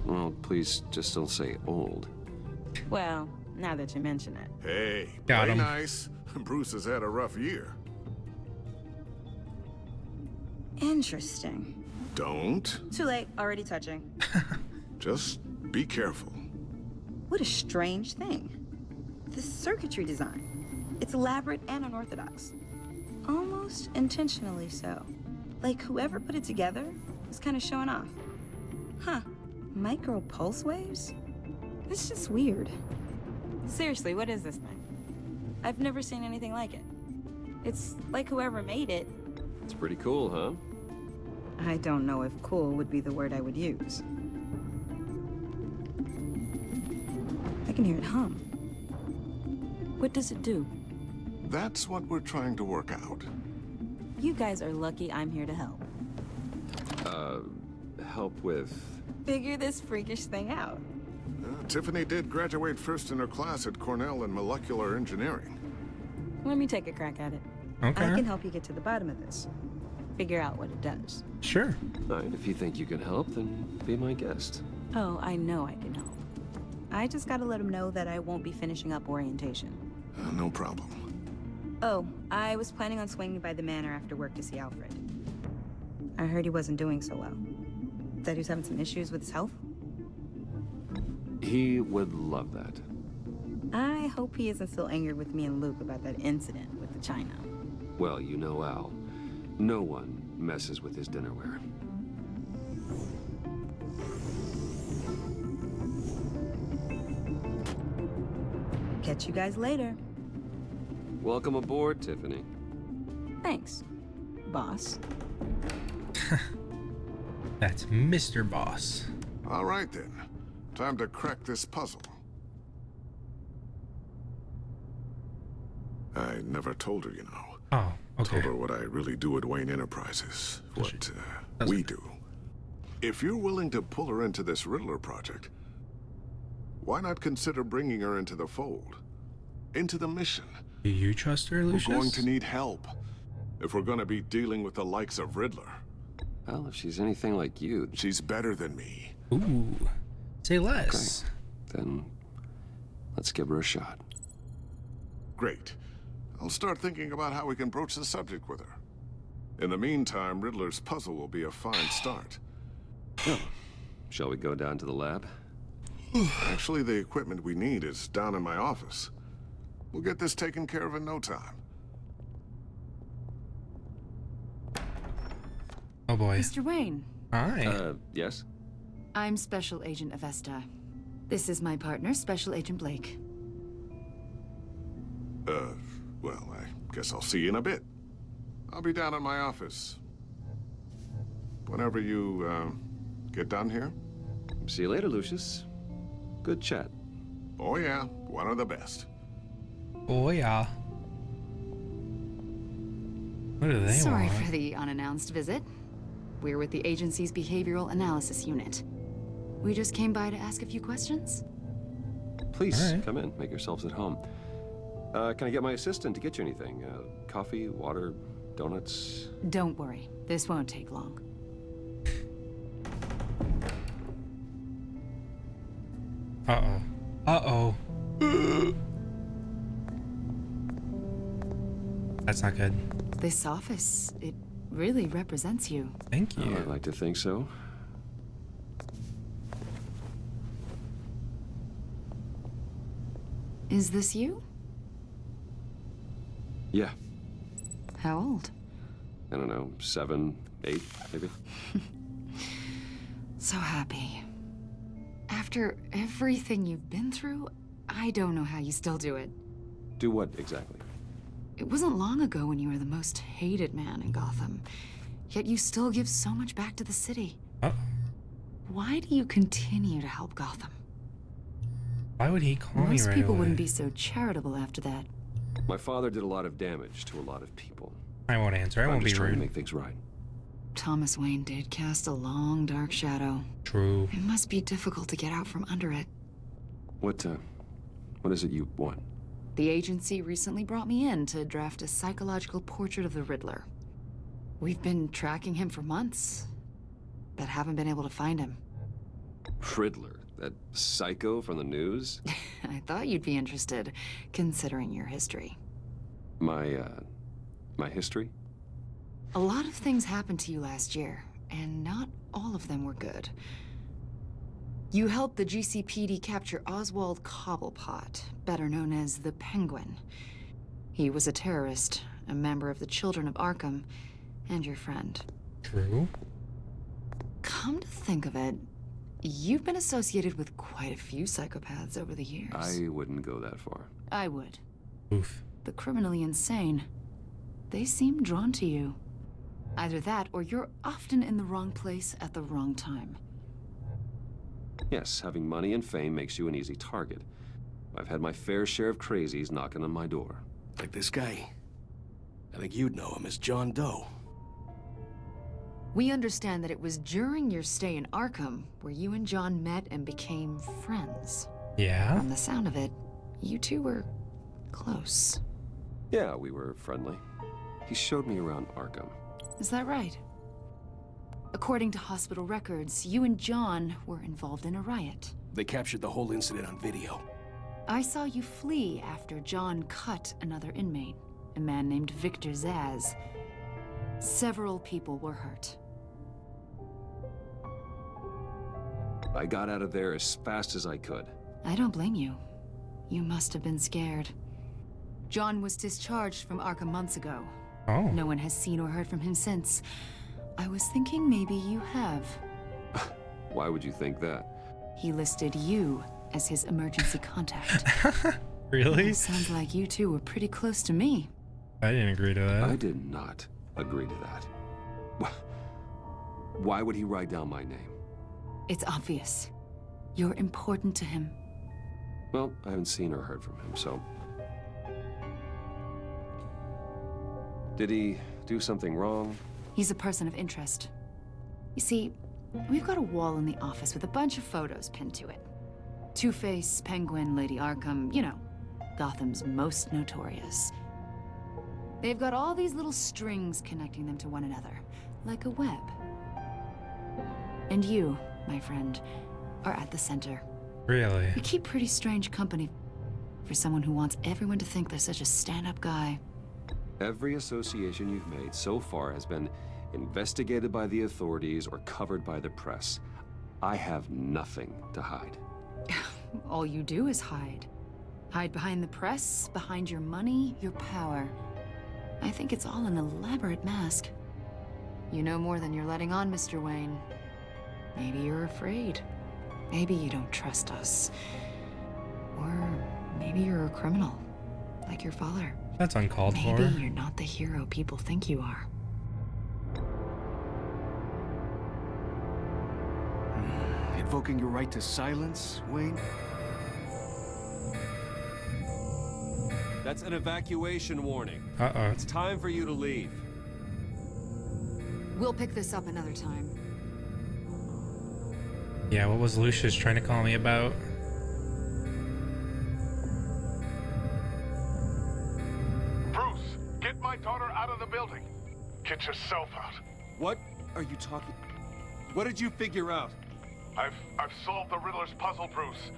Well, please just don't say old. Well, now that you mention it. Hey, Got play him. nice. Bruce has had a rough year. Interesting. Don't. Too late, already touching. Just be careful. What a strange thing. The circuitry design. It's elaborate and unorthodox. Almost intentionally so. Like whoever put it together was kind of showing off. Huh. Micro pulse waves? It's just weird. Seriously, what is this thing? I've never seen anything like it. It's like whoever made it. It's pretty cool, huh? I don't know if cool would be the word I would use. I can hear it hum. What does it do? That's what we're trying to work out. You guys are lucky I'm here to help. Help with... Figure this freakish thing out. Tiffany did graduate first in her class at Cornell in molecular engineering. Let me take a crack at it. Okay. I can help you get to the bottom of this. Figure out what it does. Sure. All right, if you think you can help, then be my guest. Oh, I know I can help. I just gotta let him know that I won't be finishing up orientation. No problem. Oh, I was planning on swinging by the manor after work to see Alfred. I heard he wasn't doing so well. That he was having some issues with his health. He would love that. I hope he isn't still angry with me and Luke about that incident with the china. Well, you know Al. No one messes with his dinnerware. Catch you guys later. Welcome aboard, Tiffany. Thanks, boss. That's Mr. Boss. All right, then. Time to crack this puzzle. I never told her, you know. Oh, okay. Told her what I really do at Wayne Enterprises. What we do. If you're willing to pull her into this Riddler project, why not consider bringing her into the fold? Into the mission? Do you trust her, Lucius? We're going to need help. If we're going to be dealing with the likes of Riddler. Well, if she's anything like you... She's better than me. Ooh. Say less. Okay. Then let's give her a shot. Great. I'll start thinking about how we can broach the subject with her. In the meantime, Riddler's puzzle will be a fine start. Well, shall we go down to the lab? Actually, the equipment we need is down in my office. We'll get this taken care of in no time. Oh boy. Mr. Wayne. Hi. Yes? I'm Special Agent Avesta. This is my partner, Special Agent Blake. Well, I guess I'll see you in a bit. I'll be down in my office. Whenever you, get done here. See you later, Lucius. Good chat. Oh yeah, one of the best. Oh yeah. What do they Sorry want? for the unannounced visit. We're with the agency's behavioral analysis unit. We just came by to ask a few questions. Please, come in. Make yourselves at home. Can I get my assistant to get you anything? Coffee, water, donuts? Don't worry. This won't take long. Uh-oh. Uh-oh. That's not good. This office, it really represents you. Thank you. I'd like to think so. Is this you? Yeah. How old? I don't know, 7, 8, maybe? So happy. After everything you've been through, I don't know how you still do it. Do what, exactly? It wasn't long ago when you were the most hated man in Gotham, yet you still give so much back to the city. Oh. Why do you continue to help Gotham? Why would he call me right Most people away? wouldn't be so charitable after that. My father did a lot of damage to a lot of people. I won't answer. I won't be just trying rude. to make things right. Thomas Wayne did cast a long, dark shadow. True. It must be difficult to get out from under it. What is it you want? The agency recently brought me in to draft a psychological portrait of the Riddler. We've been tracking him for months, but haven't been able to find him. Riddler? That psycho from the news? I thought you'd be interested, considering your history. My history? A lot of things happened to you last year, and not all of them were good. You helped the GCPD capture Oswald Cobblepot, better known as the Penguin. He was a terrorist, a member of the Children of Arkham, and your friend. True. Come to think of it, you've been associated with quite a few psychopaths over the years. I wouldn't go that far. I would. Oof. The criminally insane. They seem drawn to you. Either that, or you're often in the wrong place at the wrong time. Yes, having money and fame makes you an easy target. I've had my fair share of crazies knocking on my door. Like this guy. I think you'd know him as John Doe. We understand that it was during your stay in Arkham where you and John met and became friends. Yeah? From the sound of it, you two were close. Yeah, we were friendly. He showed me around Arkham. Is that right? According to hospital records, you and John were involved in a riot. They captured the whole incident on video. I saw you flee after John cut another inmate, a man named Victor Zsasz. Several people were hurt. I got out of there as fast as I could. I don't blame you. You must have been scared. John was discharged from Arkham months ago. Oh. No one has seen or heard from him since. I was thinking maybe you have. Why would you think that? He listed you as his emergency contact. Really? Well, sounds like you two were pretty close to me. I didn't agree to that. I did not agree to that. Why would he write down my name? It's obvious. You're important to him. Well, I haven't seen or heard from him, so... Did he do something wrong? He's a person of interest. You see, we've got a wall in the office with a bunch of photos pinned to it. Two-Face, Penguin, Lady Arkham, you know, Gotham's most notorious. They've got all these little strings connecting them to one another, like a web. And you, my friend, are at the center. Really? You keep pretty strange company for someone who wants everyone to think they're such a stand-up guy. Every association you've made so far has been investigated by the authorities or covered by the press. I have nothing to hide. All you do is hide. Hide behind the press, behind your money, your power. I think it's all an elaborate mask. You know more than you're letting on, Mr. Wayne. Maybe you're afraid. Maybe you don't trust us. Or maybe you're a criminal, like your father. That's uncalled for. Maybe you're not the hero people think you are. Invoking your right to silence, Wayne? That's an evacuation warning. Uh-oh. It's time for you to leave. We'll pick this up another time. Yeah, what was Lucius trying to call me about? Bruce, get my daughter out of the building. Get yourself out. What are you talking? What did you figure out? I've solved the Riddler's puzzle, Bruce.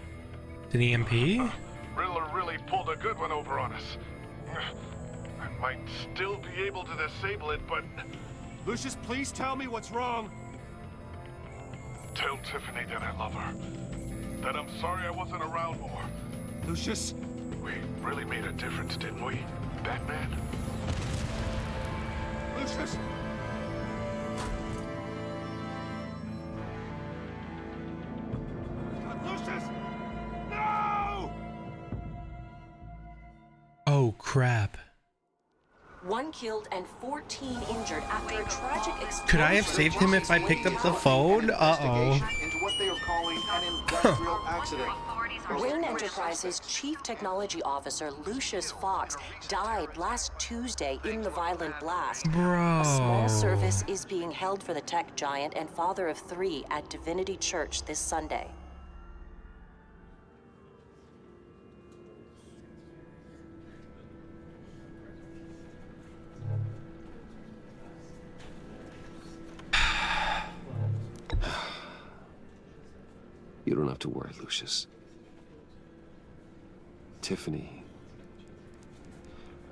An EMP? Riddler really pulled a good one over on us. I might still be able to disable it, but... Lucius, please tell me what's wrong. Tell Tiffany that I love her. That I'm sorry I wasn't around more. Lucius? We really made a difference, didn't we, Batman? Lucius! Lucius! No! Oh, crap. 1 killed and 14 injured after a tragic explosion. Could I have saved him if I picked up the phone? Uh-oh. Into what they are calling an industrial accident. Wayne Enterprises Chief Technology Officer Lucius Fox died last Tuesday in the violent blast. Bro. A small service is being held for the tech giant and father of 3 at Divinity Church this Sunday. You don't have to worry, Lucius. Tiffany,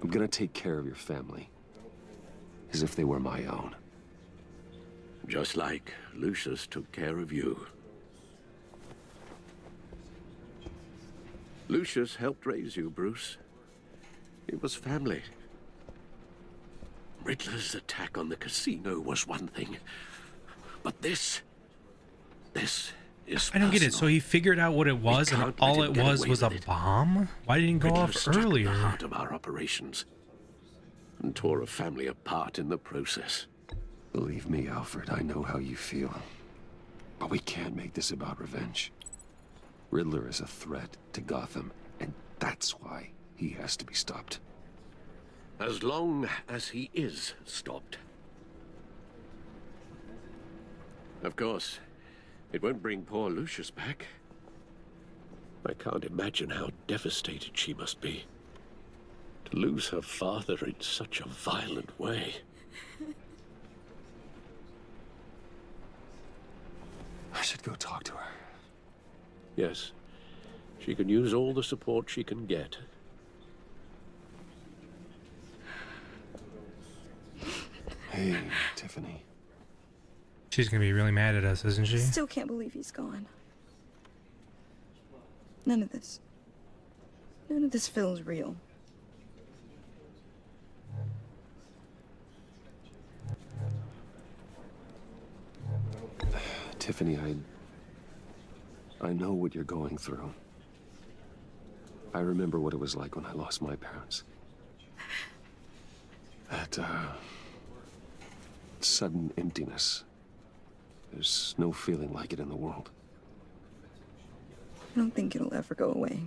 I'm gonna take care of your family as if they were my own. Just like Lucius took care of you. Lucius helped raise you, Bruce. It was family. Riddler's attack on the casino was one thing, but this is I don't get it. personal. So he figured out what it was, and can't all let him it get was away was a with it. bomb? Why didn't it go Riddler off struck at earlier? the heart of our operations and tore a family apart in the process. Believe me, Alfred, I know how you feel. But we can't make this about revenge. Riddler is a threat to Gotham, and that's why he has to be stopped. As long as he is stopped. Of course, it won't bring poor Lucius back. I can't imagine how devastated she must be. To lose her father in such a violent way. I should go talk to her. Yes, she can use all the support she can get. Hey, Tiffany. She's gonna be really mad at us, isn't she? Still can't believe he's gone. None of this feels real. Tiffany, I know what you're going through. I remember what it was like when I lost my parents. That, sudden emptiness. There's no feeling like it in the world. I don't think it'll ever go away.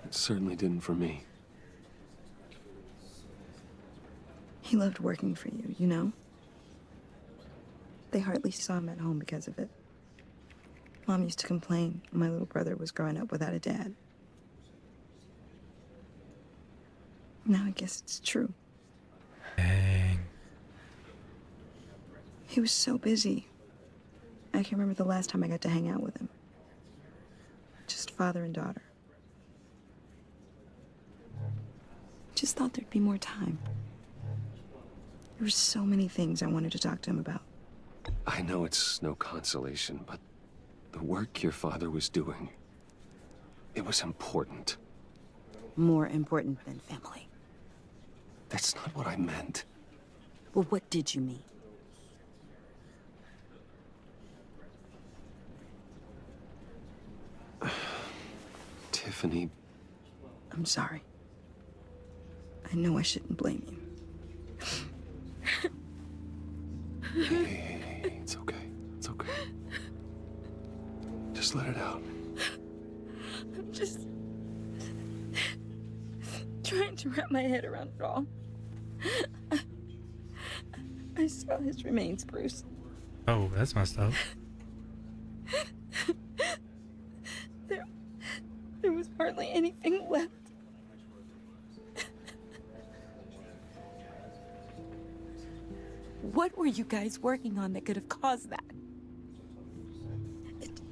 It certainly didn't for me. He loved working for you, you know? They hardly saw him at home because of it. Mom used to complain my little brother was growing up without a dad. Now I guess it's true. Dang. He was so busy. I can remember the last time I got to hang out with him. Just father and daughter. Just thought there'd be more time. There were so many things I wanted to talk to him about. I know it's no consolation, but the work your father was doing, it was important. More important than family. That's not what I meant. Well, what did you mean? Tiffany. I'm sorry. I know I shouldn't blame you. Hey, it's okay. It's okay. Just let it out. I'm just trying to wrap my head around it all. I saw his remains, Bruce. Oh, that's messed up. There was hardly anything left. What were you guys working on that could have caused that?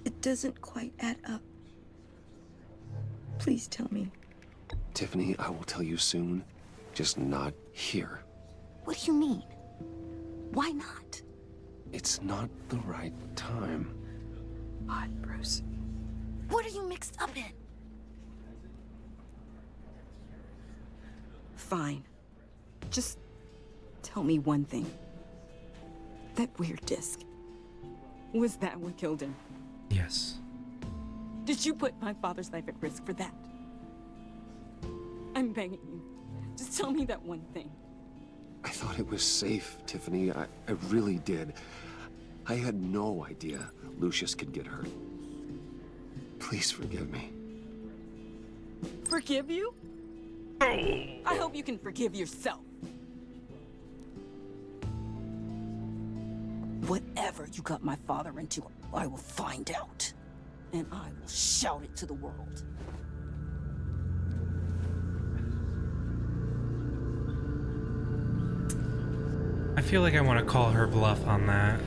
It doesn't quite add up. Please tell me. Tiffany, I will tell you soon, just not here. What do you mean? Why not? It's not the right time. Odd, Bruce. What are you mixed up in? Fine. Just tell me one thing. That weird disc. Was that what killed him? Yes. Did you put my father's life at risk for that? I'm begging you. Just tell me that one thing. I thought it was safe, Tiffany. I really did. I had no idea Lucius could get hurt. Please forgive me. Forgive you? I hope you can forgive yourself. Whatever you got my father into, I will find out. And I will shout it to the world. I feel like I want to call her bluff on that.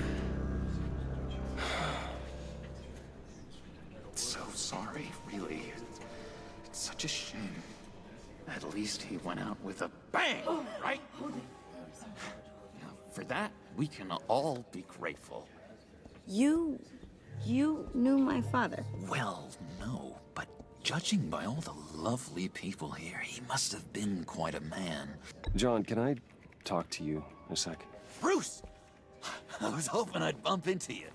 So sorry, really. It's such a shame. At least he went out with a bang, right? Now, for that, we can all be grateful. You knew my father? Well, no, but judging by all the lovely people here, he must have been quite a man. John, can I talk to you a sec? Bruce! I was hoping I'd bump into you.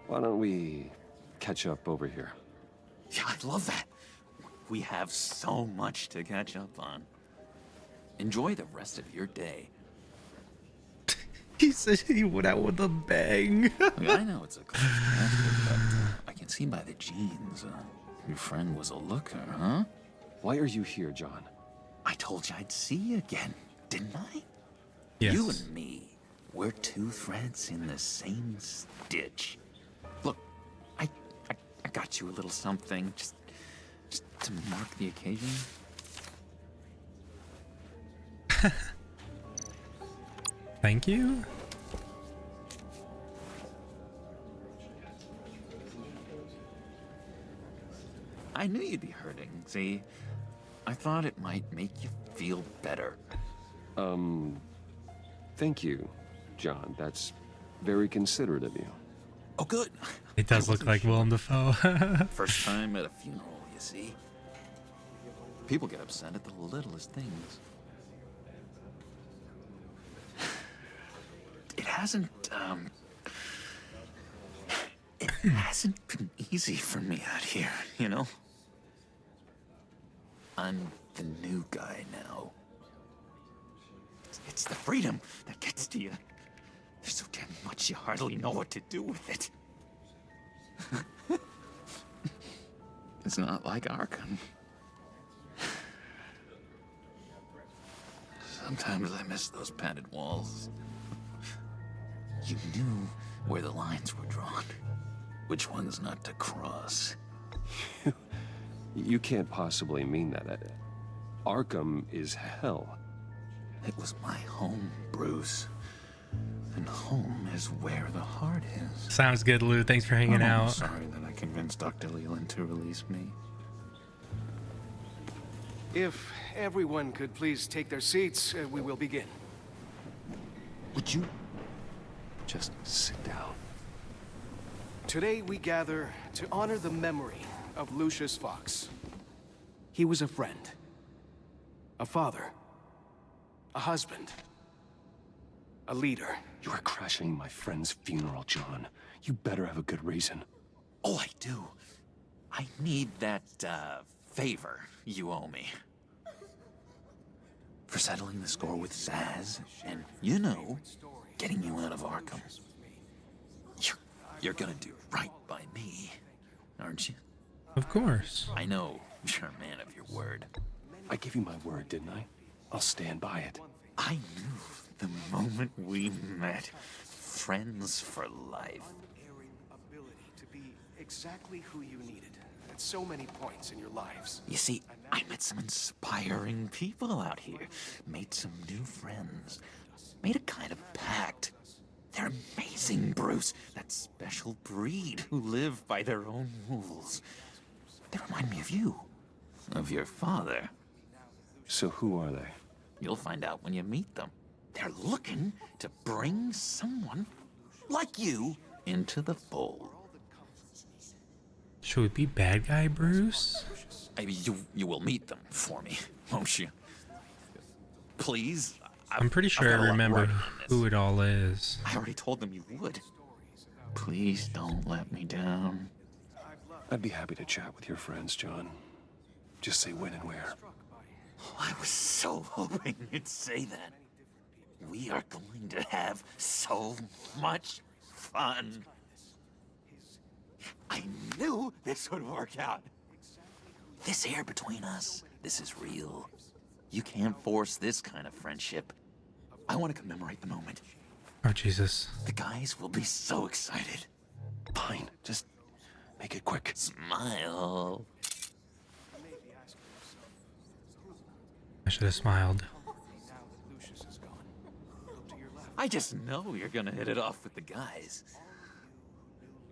Why don't we catch up over here? Yeah, I'd love that. We have so much to catch up on. Enjoy the rest of your day. He said he went out with a bang. I know it's a close bastard, but I can see by the genes. Your friend was a looker, huh? Why are you here, John? I told you I'd see you again, didn't I? Yes. You and me, we're two threads in the same stitch. Look, I got you a little something, just to mark the occasion. Thank you. I knew you'd be hurting, see? I thought it might make you feel better. Thank you, John. That's very considerate of you. Oh, good. It does look like Willem Dafoe. First time at a funeral, you see? People get upset at the littlest things. It hasn't been easy for me out here, you know? I'm the new guy now. It's the freedom that gets to you. There's so damn much you hardly know what to do with it. It's not like Arkham. Sometimes I miss those padded walls. You knew where the lines were drawn. Which ones not to cross. You can't possibly mean that. Arkham is hell. It was my home, Bruce. And home is where the heart is. Sounds good, Lou. Thanks for hanging out. I'm sorry that I convinced Dr. Leland to release me. If everyone could please take their seats, we will begin. Would you just sit down? Today we gather to honor the memory of Lucius Fox. He was a friend, a father, a husband, a leader. You are crashing my friend's funeral, John. You better have a good reason. Oh, I do. I need that, favor you owe me. For settling the score with Zaz, and, you know, getting you out of Arkham. You're gonna do right by me, aren't you? Of course. I know you're a man of your word. I gave you my word, didn't I? I'll stand by it. I knew the moment we met. Friends for life. Ability to be exactly who you needed at so many points in your lives. You see, I met some inspiring people out here. Made some new friends. Made a kind of pact. They're amazing, Bruce. That special breed who live by their own rules. They remind me of you. Of your father. So who are they? You'll find out when you meet them. They're looking to bring someone like you into the fold. Should we be bad guy, Bruce? You will meet them for me, won't you? Please? I'm pretty sure I remember who it all is. I already told them you would. Please don't let me down. I'd be happy to chat with your friends, John. Just say when and where. I was so hoping you'd say that. We are going to have so much fun. I knew this would work out. This air between us, this is real. You can't force this kind of friendship. I want to commemorate the moment. Oh, Jesus. The guys will be so excited. Fine, just make it quick. Smile. I should have smiled. I just know you're gonna hit it off with the guys.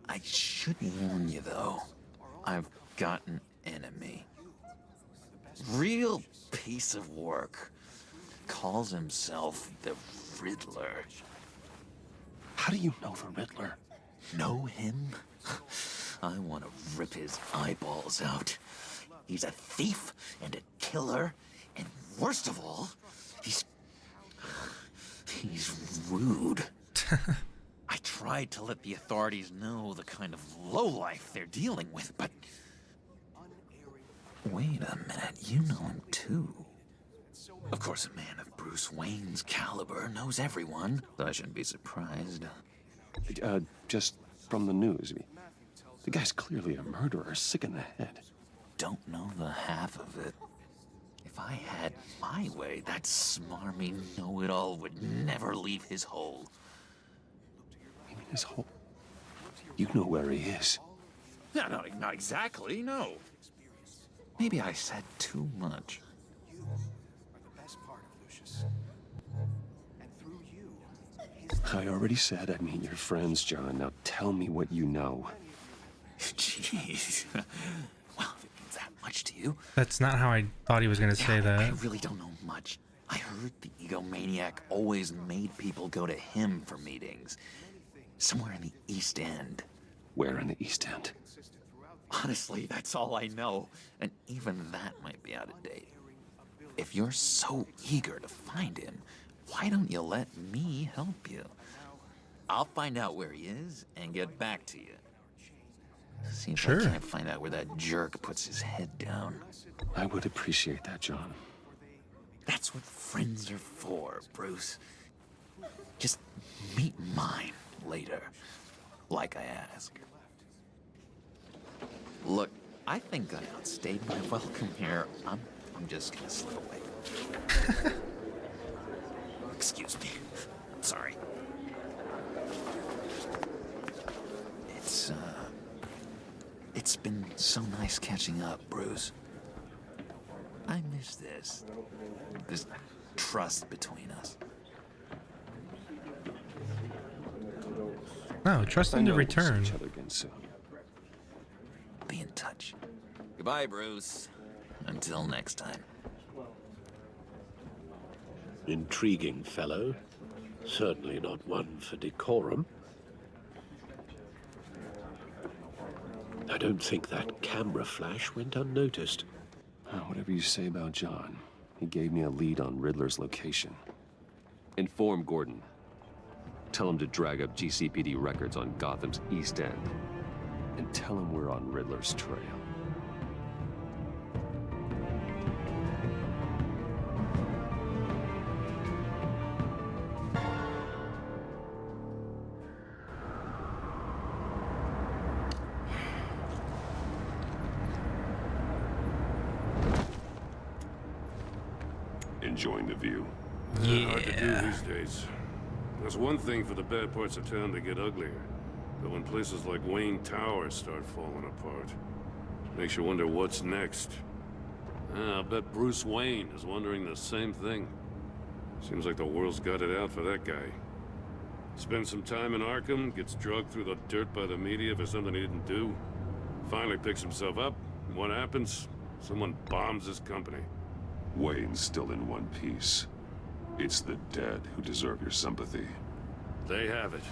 I should warn you, though. I've got an enemy. Real piece of work. Calls himself the Riddler. How do you know the Riddler? Know him? I want to rip his eyeballs out. He's a thief and a killer, and worst of all, he's rude. I tried to let the authorities know the kind of lowlife they're dealing with, but... Wait a minute, you know him too. Of course, a man of Bruce Wayne's caliber knows everyone, so I shouldn't be surprised. Just from the news. The guy's clearly a murderer, sick in the head. Don't know the half of it. If I had my way, that smarmy know-it-all would never leave his hole. You mean his hole? You know where he is. No, not exactly, no. Maybe I said too much. I already said I'd meet your friends, John. Now tell me what you know. Jeez. Well, if it means that much to you. That's not how I thought he was going to say that. I really don't know much. I heard the egomaniac always made people go to him for meetings. Somewhere in the East End. Where in the East End? Honestly, that's all I know. And even that might be out of date. If you're so eager to find him, why don't you let me help you? I'll find out where he is and get back to you. See if I can't find out where that jerk puts his head down. I would appreciate that, John. That's what friends are for, Bruce. Just meet mine later, like I asked. Look, I think I outstayed my welcome here. I'm just gonna slip away. Excuse me. I'm sorry. It's been so nice catching up, Bruce. I miss this trust between us. No, trust him to return. We'll see each other again soon. Be in touch. Goodbye, Bruce. Until next time. Intriguing fellow. Certainly not one for decorum. I don't think that camera flash went unnoticed. Whatever you say about John, he gave me a lead on Riddler's location. Inform Gordon. Tell him to drag up GCPD records on Gotham's East End. And tell him we're on Riddler's trail. Enjoying the view. Hard to do these days. There's one thing for the bad parts of town to get uglier. But when places like Wayne Tower start falling apart, makes you wonder what's next. I'll bet Bruce Wayne is wondering the same thing. Seems like the world's got it out for that guy. Spends some time in Arkham, gets drugged through the dirt by the media for something he didn't do. Finally picks himself up, and what happens? Someone bombs his company. Wayne's still in one piece. It's the dead who deserve your sympathy. They have it.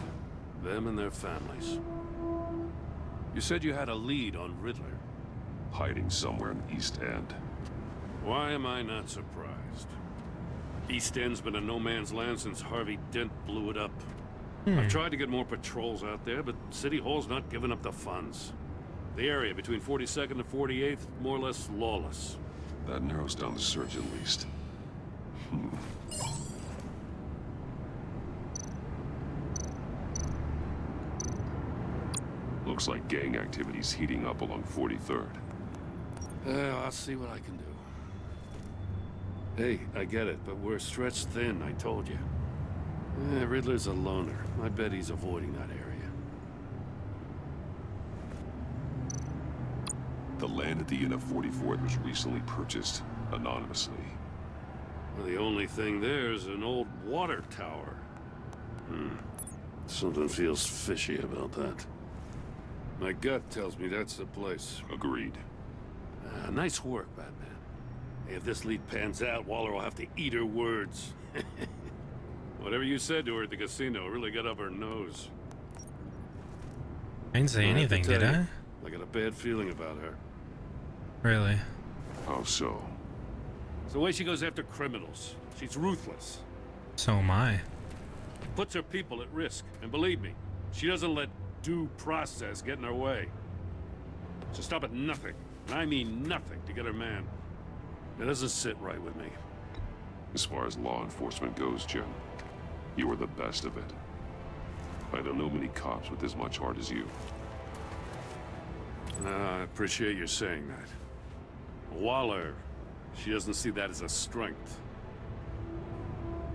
Them and their families. You said you had a lead on Riddler. hiding somewhere in East End. Why am I not surprised? East End's been a no man's land since Harvey Dent blew it up. I've tried to get more patrols out there, but City Hall's not giving up the funds. The area between 42nd and 48th, more or less lawless. That narrows down the search at least. Looks like gang activity's heating up along 43rd. I'll see what I can do. Hey, I get it, but we're stretched thin, I told you. Riddler's a loner. I bet he's avoiding that area. The land at the end of 44th was recently purchased anonymously. Well, the only thing there is an old water tower. Something feels fishy about that. My gut tells me that's the place. Agreed. Nice work, Batman. Hey, if this lead pans out, Waller will have to eat her words. Whatever you said to her at the casino really got up her nose. I didn't say anything, did I? I got a bad feeling about her. Really? How so? It's the way she goes after criminals. She's ruthless. So am I. Puts her people at risk. And believe me, she doesn't let due process get in her way. She'll stop at nothing, and I mean nothing, to get her man. It doesn't sit right with me. As far as law enforcement goes, Jim, you are the best of it. I don't know many cops with as much heart as you. I appreciate you saying that. Waller, she doesn't see that as a strength.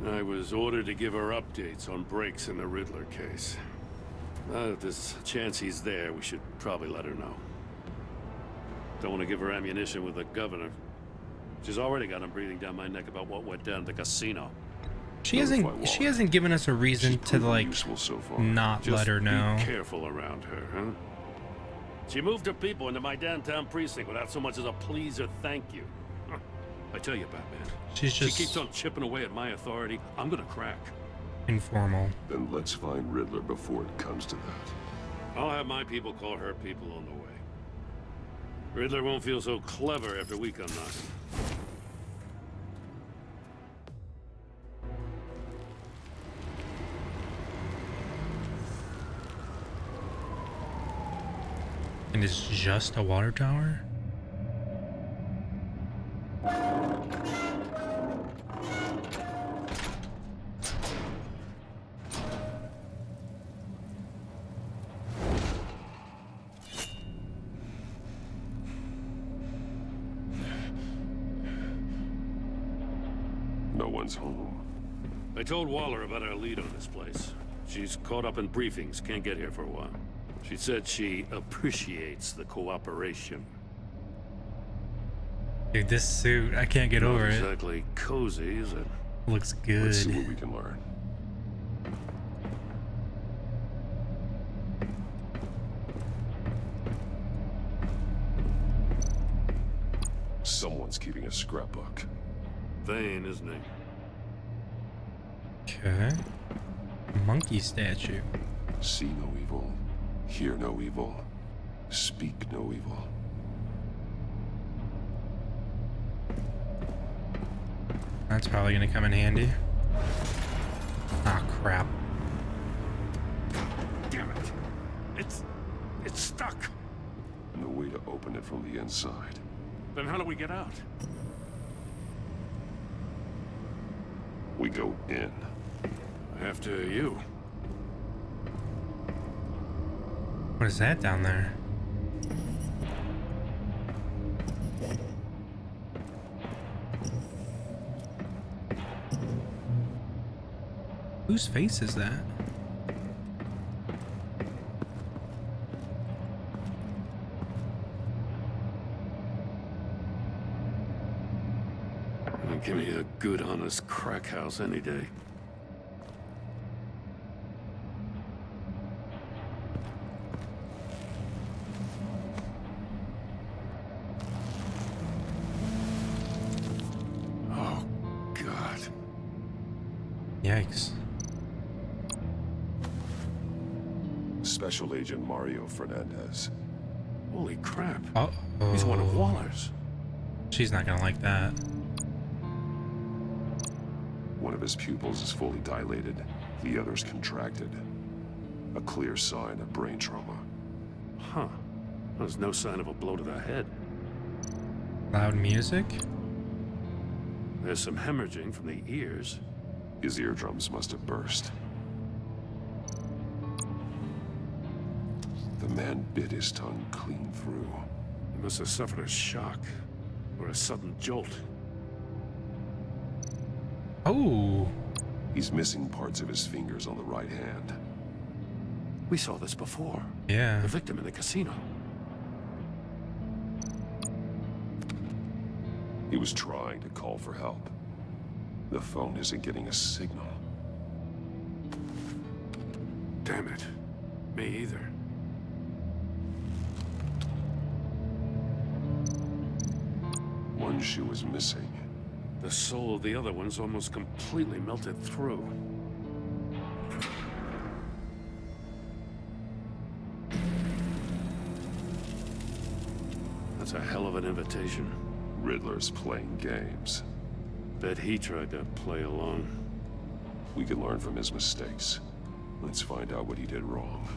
I was ordered to give her updates on breaks in the Riddler case. If there's a chance he's there, we should probably let her know. Don't want to give her ammunition with the governor. She's already got him breathing down my neck about what went down at the casino. She hasn't given us a reason to like so not Just let her know. Be careful around her, huh? She moved her people into my downtown precinct without so much as a please or thank you. I tell you, Batman. She keeps on chipping away at my authority. I'm gonna crack. Informal. Then let's find Riddler before it comes to that. I'll have my people call her people on the way. Riddler won't feel so clever after we come knocking. And it's just a water tower? No one's home. I told Waller about our lead on this place. She's caught up in briefings, can't get here for a while. She said she appreciates the cooperation. Dude, this suit, I can't get over it. Exactly cozy, is it? Looks good. Let's see what we can learn. Someone's keeping a scrapbook. Vane, isn't he? Okay. Monkey statue. See no evil, hear no evil, speak no evil. That's probably gonna come in handy. Ah, crap. Damn it. It's stuck. No way to open it from the inside. Then how do we get out? We go in. After you. What is that down there? Whose face is that? Give me a good, honest crack house any day. Oh, God. Yikes. Special Agent Mario Fernandez. Holy crap. Oh. He's one of Waller's. She's not gonna like that. One of his pupils is fully dilated, the other's contracted. A clear sign of brain trauma. Huh. There's no sign of a blow to the head. Loud music? There's some hemorrhaging from the ears. His eardrums must have burst. The man bit his tongue clean through. He must have suffered a shock or a sudden jolt. Oh. He's missing parts of his fingers on the right hand. We saw this before. Yeah. The victim in the casino. He was trying to call for help. The phone isn't getting a signal. Damn it. Me either. One shoe is missing. The sole of the other one's almost completely melted through. That's a hell of an invitation. Riddler's playing games. Bet he tried to play along. We can learn from his mistakes. Let's find out what he did wrong.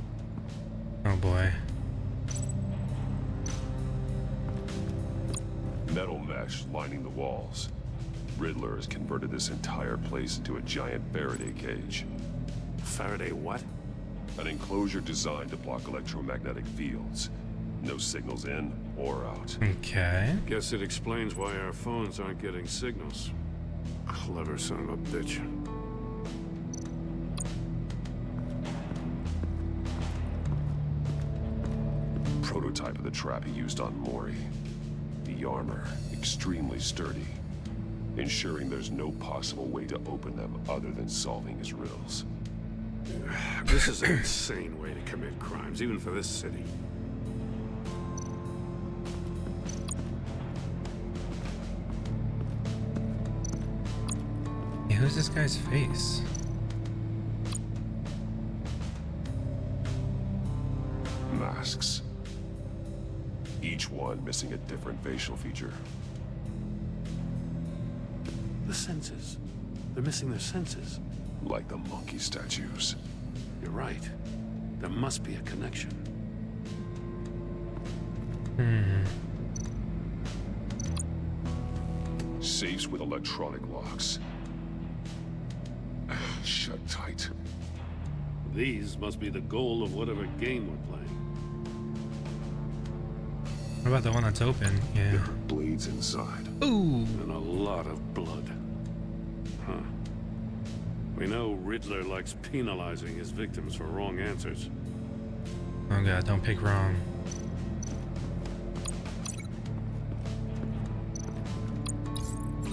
Oh boy. Metal mesh lining the walls. Riddler has converted this entire place into a giant Faraday cage. Faraday what? An enclosure designed to block electromagnetic fields. No signals in or out. Okay. Guess it explains why our phones aren't getting signals. Clever son of a bitch. Prototype of the trap he used on Mori. The armor, extremely sturdy, ensuring there's no possible way to open them other than solving his riddles. This is an insane way to commit crimes, even for this city. Yeah, who's this guy's face? Masks. Each one missing a different facial feature. The senses. They're missing their senses. Like the monkey statues. You're right. There must be a connection. Safes with electronic locks. Shut tight. These must be the goal of whatever game we're playing. What about the one that's open? Yeah. There are blades inside. Ooh. And a lot of blood. Huh. We know Riddler likes penalizing his victims for wrong answers. Oh god, don't pick wrong.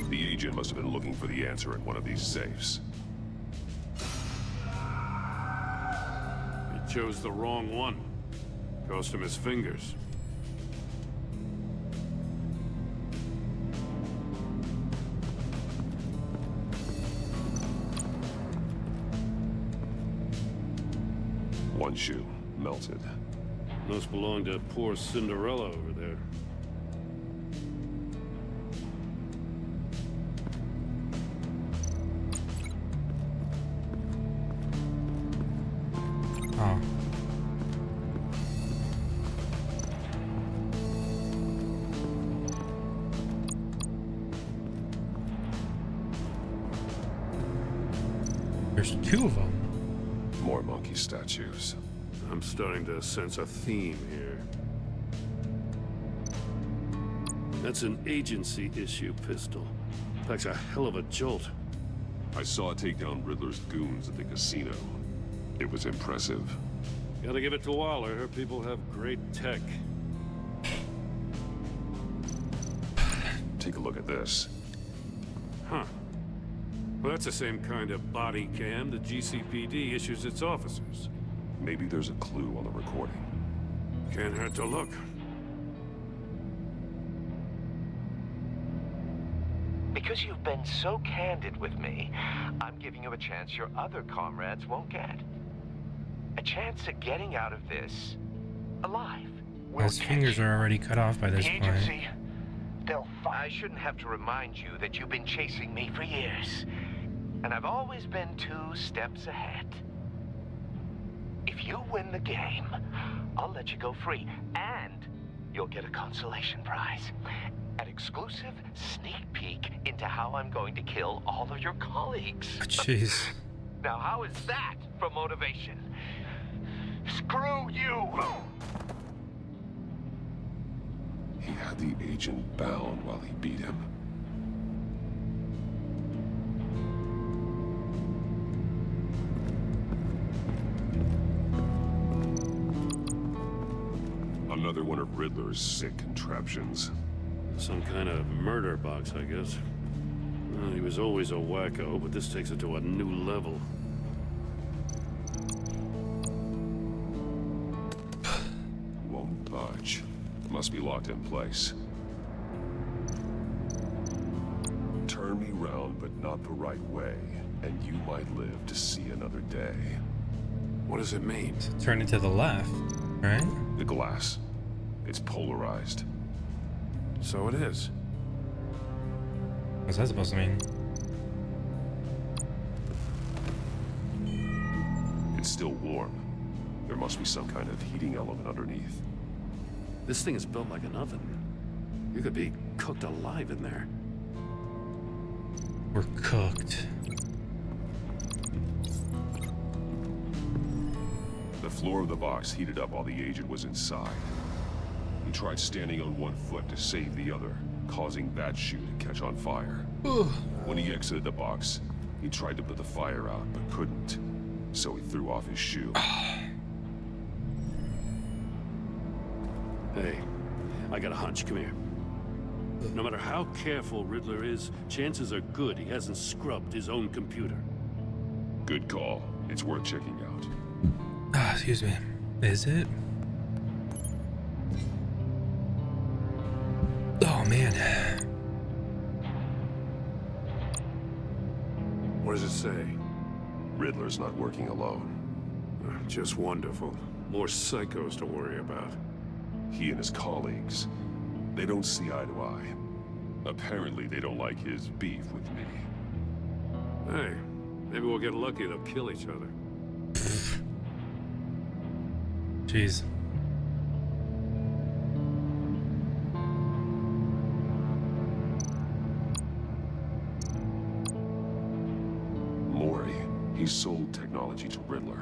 The agent must have been looking for the answer in one of these safes. He chose the wrong one. Cost him his fingers. One shoe, melted. Must belong to poor Cinderella over there. Oh. There's two of them. More monkey statues. I'm starting to sense a theme here. That's an agency issue pistol. Packs a hell of a jolt. I saw it take down Riddler's goons at the casino. It was impressive. Gotta give it to Waller. Her people have great tech. Take a look at this. Huh. Well, that's the same kind of body cam the GCPD issues its officers. Maybe there's a clue on the recording. Can't hurt to look. Because you've been so candid with me, I'm giving you a chance your other comrades won't get. A chance at getting out of this alive, His fingers are already cut off by this The point. agency, I shouldn't have to remind you that you've been chasing me for years. And I've always been 2 steps ahead. If you win the game, I'll let you go free. And you'll get a consolation prize. An exclusive sneak peek into how I'm going to kill all of your colleagues. Jeez. Now, how is that for motivation? Screw you! He had the agent bound while he beat him. Another one of Riddler's sick contraptions. Some kind of murder box, I guess. Well, he was always a wacko, but this takes it to a new level. Won't budge. Must be locked in place. Turn me round, but not the right way, and you might live to see another day. What does it mean? Turn it to the left, right? The glass. It's polarized. So it is. What's that supposed to mean? It's still warm. There must be some kind of heating element underneath. This thing is built like an oven. You could be cooked alive in there. We're cooked. The floor of the box heated up while the agent was inside. He tried standing on one foot to save the other, causing that shoe to catch on fire. When he exited the box, he tried to put the fire out, but couldn't. So he threw off his shoe. Hey, I got a hunch. Come here. No matter how careful Riddler is, chances are good he hasn't scrubbed his own computer. Good call. It's worth checking out. Excuse me. Is it? Oh, man. What does it say? Riddler's not working alone. Just wonderful. More psychos to worry about. He and his colleagues, they don't see eye to eye. Apparently, they don't like his beef with me. Hey, maybe we'll get lucky and they'll kill each other. Jeez. Mori, he sold technology to Riddler.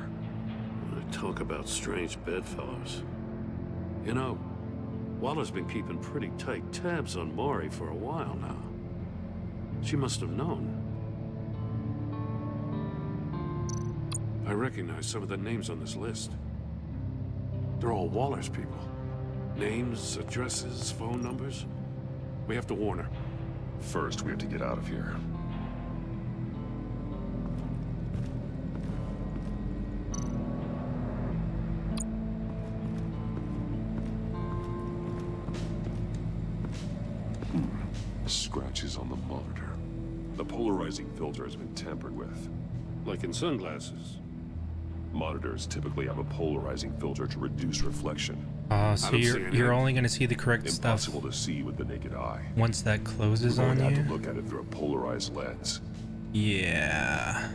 Talk about strange bedfellows. You know, Waller's been keeping pretty tight tabs on Mori for a while now. She must have known. I recognize some of the names on this list. They're all Waller's people. Names, addresses, phone numbers. We have to warn her. First, we have to get out of here. Scratches on the monitor. The polarizing filter has been tampered with. Like in sunglasses. Monitors typically have a polarizing filter to reduce reflection. So you're only going to see the correct stuff. Impossible to see with the naked eye. Once that closes We're on going to you. have to look at it through a polarized lens. Yeah.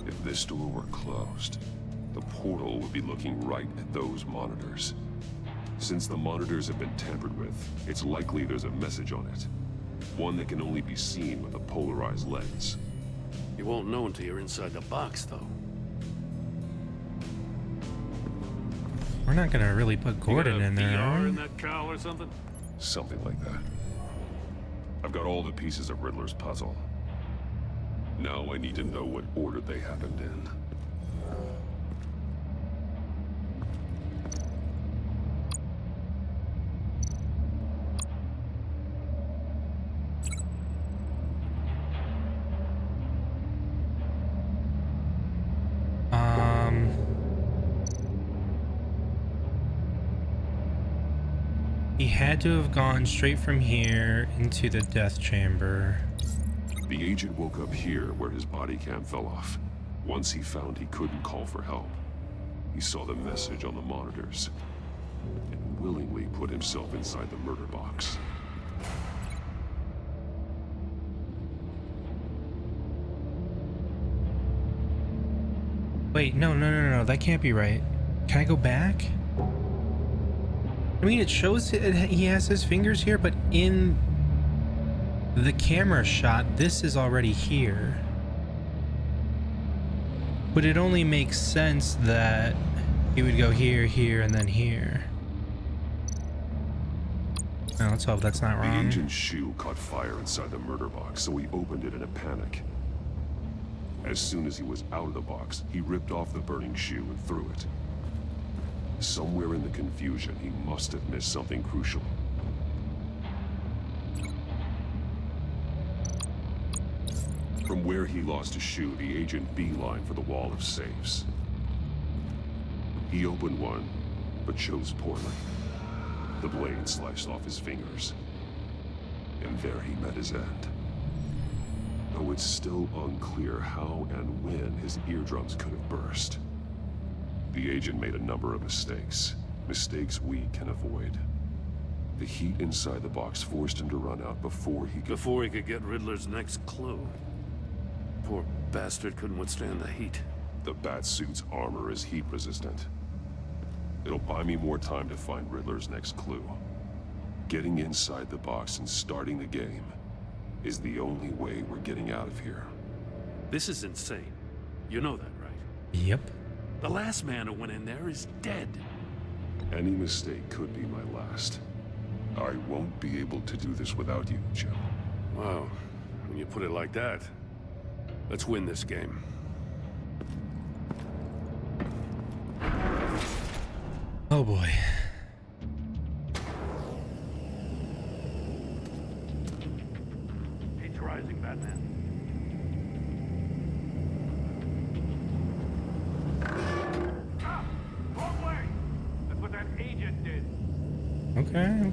If this door were closed, the portal would be looking right at those monitors. Since the monitors have been tampered with, it's likely there's a message on it. One that can only be seen with a polarized lens. You won't know until you're inside the box, though. We're not going to really put Gordon in there, are VR we? in that cowl or something? Something like that. I've got all the pieces of Riddler's puzzle. Now I need to know what order they happened in. He had to have gone straight from here into the death chamber. The agent woke up here where his body cam fell off. Once he found he couldn't call for help, he saw the message on the monitors and willingly put himself inside the murder box. Wait, no, that can't be right. Can I go back? I mean, it shows he has his fingers here, but in the camera shot, this is already here. But it only makes sense that he would go here, here, and then here. Now, let's hope that's not wrong. The agent's shoe caught fire inside the murder box, so he opened it in a panic. As soon as he was out of the box, he ripped off the burning shoe and threw it. Somewhere in the confusion, he must have missed something crucial. From where he lost his shoe, the agent beelined for the wall of safes. He opened one, but chose poorly. The blade sliced off his fingers, and there he met his end. Though it's still unclear how and when his eardrums could have burst. The agent made a number of mistakes. Mistakes we can avoid. The heat inside the box forced him to run out before he could get Riddler's next clue. Poor bastard couldn't withstand the heat. The Batsuit's armor is heat resistant. It'll buy me more time to find Riddler's next clue. Getting inside the box and starting the game is the only way we're getting out of here. This is insane. You know that, right? Yep. The last man who went in there is dead. Any mistake could be my last. I won't be able to do this without you, Jim. Wow. When you put it like that, let's win this game. Oh boy. It's rising, Batman. Ah! Wrong way! That's what that agent did. Okay.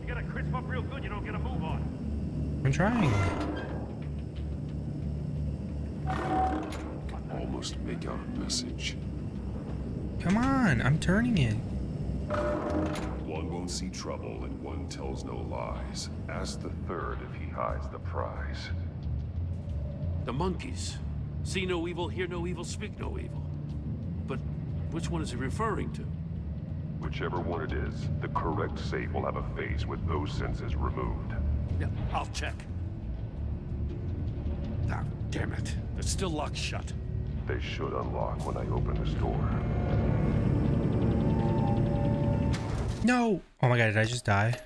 You gotta crisp up real good, you don't get a move on. I'm trying. Almost make out a message. Come on, I'm turning it. One won't see trouble and one tells no lies. Ask the third if he hides the prize. The monkeys. See no evil, hear no evil, speak no evil. But which one is he referring to? Whichever one it is, the correct safe will have a face with those senses removed. Yeah, I'll check. Ah, damn it. They're still locked shut. They should unlock when I open this door. No! Oh my god, did I just die?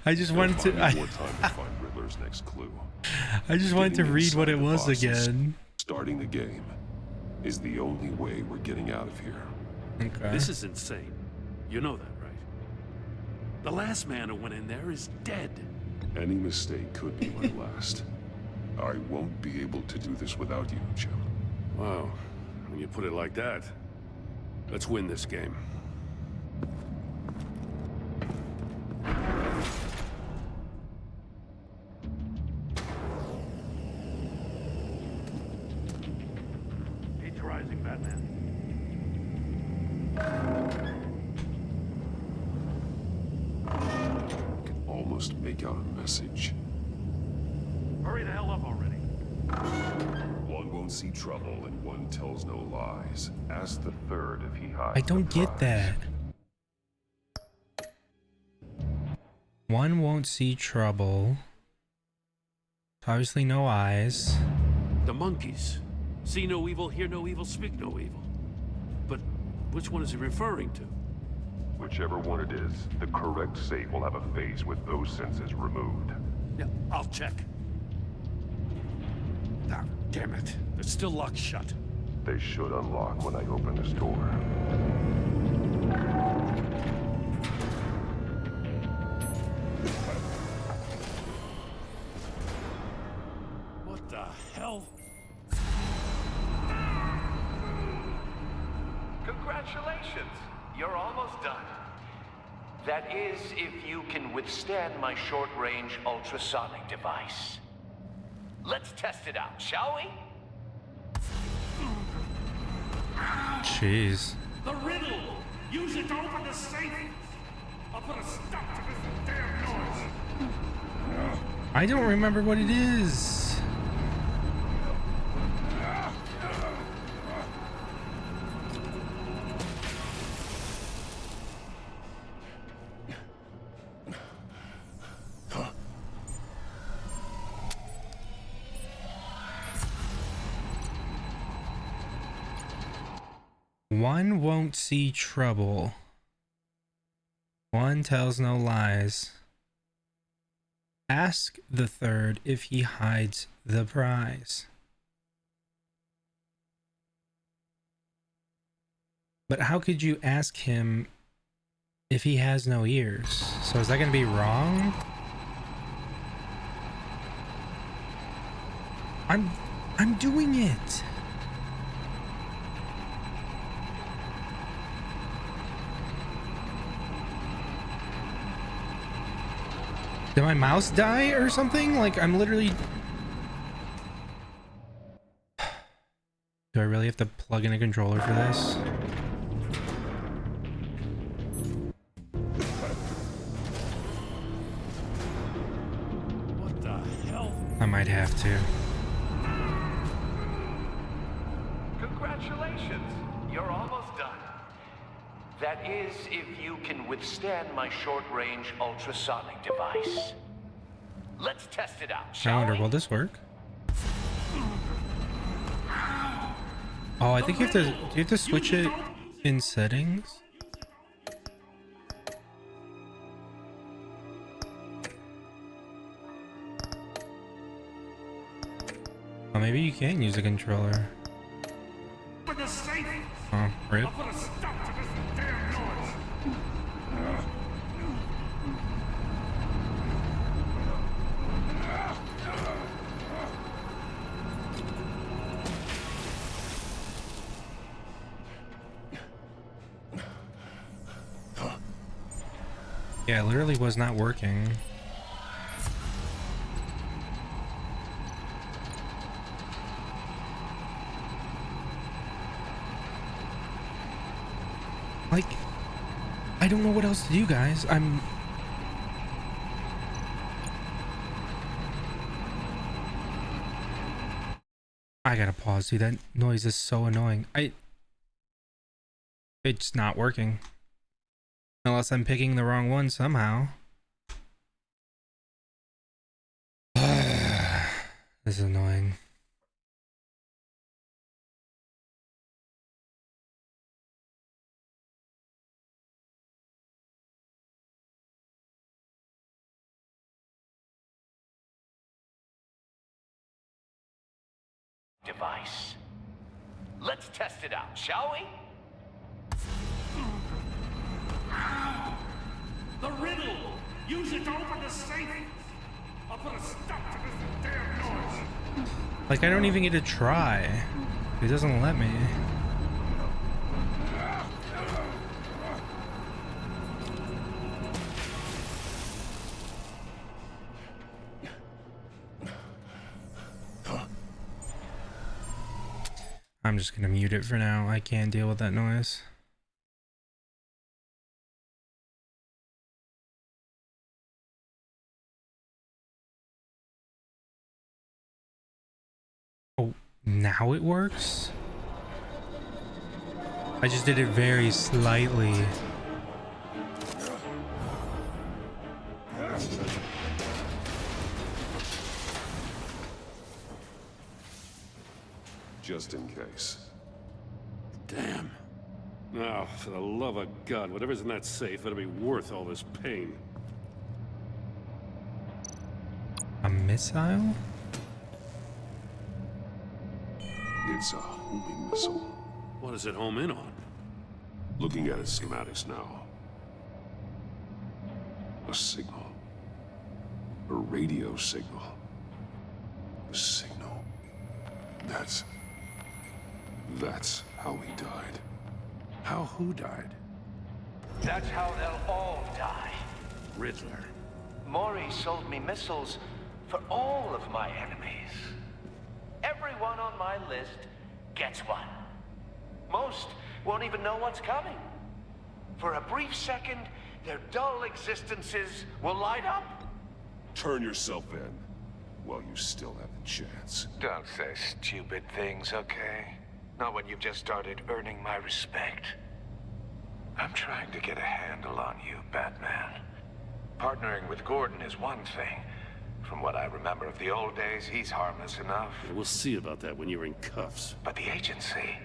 I just wanted to. More time to find Riddler's next clue. I just wanted to read what it was again. Starting the game is the only way we're getting out of here. Okay. This is insane. You know that, right? The last man who went in there is dead. Any mistake could be my last. I won't be able to do this without you, Jim. Wow. When you put it like that, let's win this game. It's rising, Batman. Can almost make out a message. Hurry the hell up already. One won't see trouble and one tells no lies. Ask the third if he hides. I don't get that. One won't see trouble. Obviously no eyes. The monkeys. See no evil, hear no evil, speak no evil. But which one is he referring to? Whichever one it is, the correct safe will have a face with those senses removed. Yeah, I'll check. Ah, damn it. They're still locked shut. They should unlock when I open this door. What the hell? That is, if you can withstand my short-range ultrasonic device. Let's test it out, shall we? Jeez. The riddle! Use it to open the safe! I'll put a stop to this damn noise! I don't remember what it is. One won't see trouble. One tells no lies. Ask the third if he hides the prize. But how could you ask him if he has no ears? So is that going to be wrong? I'm doing it. Did my mouse die or something? Like, I'm literally... Do I really have to plug in a controller for this? What the hell? I might have to. Congratulations, you're almost done. That is, if you can withstand my short-range ultrasonic device. Let's test it out, I shall wonder, we? will this work? Oh, I think you have to. Do you have to switch it in settings? Oh, maybe you can use a controller. Oh, rip. I'll put a stop to this damn noise! Yeah, it literally was not working. Like, I don't know what else to do, guys. I gotta pause, dude. That noise is so annoying. It's not working. Unless I'm picking the wrong one somehow. This is annoying. Device. Let's test it out, shall we? The riddle! Use it to open the safe! I'll put a stop to this damn noise! Like, I don't even get to try. It doesn't let me. I'm just gonna mute it for now. I can't deal with that noise. Oh, now it works? I just did it very slightly. Just in case. Damn. Oh, for the love of God, whatever's in that safe better be worth all this pain. A missile? It's a homing missile. What does it home in on? Looking at its schematics now. A signal. A radio signal. A signal. That's how he died. How who died? That's how they'll all die. Riddler. Maury sold me missiles for all of my enemies. Everyone on my list gets one. Most won't even know what's coming. For a brief second, their dull existences will light up. Turn yourself in while you still have the chance. Don't say stupid things, okay? Not when you've just started earning my respect. I'm trying to get a handle on you, Batman. Partnering with Gordon is one thing. From what I remember of the old days, he's harmless enough. We'll see about that when you're in cuffs. But the agency,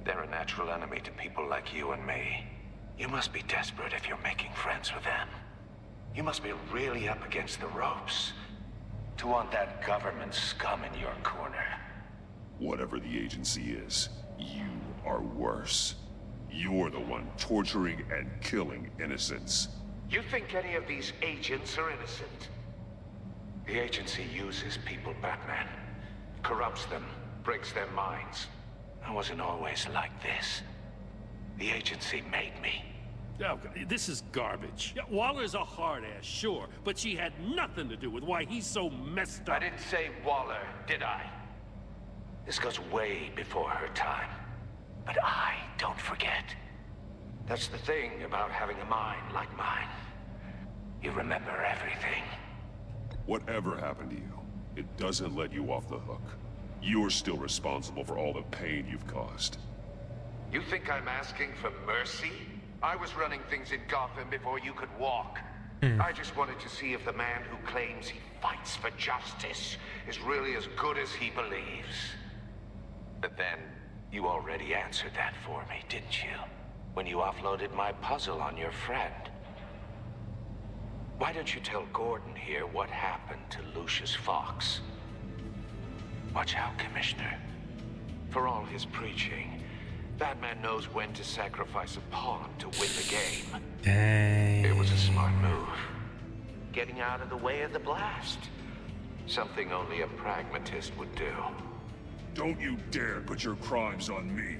they're a natural enemy to people like you and me. You must be desperate if you're making friends with them. You must be really up against the ropes to want that government scum in your corner. Whatever the agency is, you are worse. You're the one torturing and killing innocents. You think any of these agents are innocent? The agency uses people, Batman. Corrupts them, breaks their minds. I wasn't always like this. The agency made me. Oh, this is garbage. Yeah, Waller's a hard-ass, sure, but she had nothing to do with why he's so messed up. I didn't say Waller, did I? This goes way before her time. But I don't forget. That's the thing about having a mind like mine. You remember everything. Whatever happened to you, it doesn't let you off the hook. You're still responsible for all the pain you've caused. You think I'm asking for mercy? I was running things in Gotham before you could walk. I just wanted to see if the man who claims he fights for justice is really as good as he believes. But then, you already answered that for me, didn't you? When you offloaded my puzzle on your friend. Why don't you tell Gordon here what happened to Lucius Fox? Watch out, Commissioner. For all his preaching, Batman knows when to sacrifice a pawn to win the game. Dang. It was a smart move. Getting out of the way of the blast. Something only a pragmatist would do. Don't you dare put your crimes on me.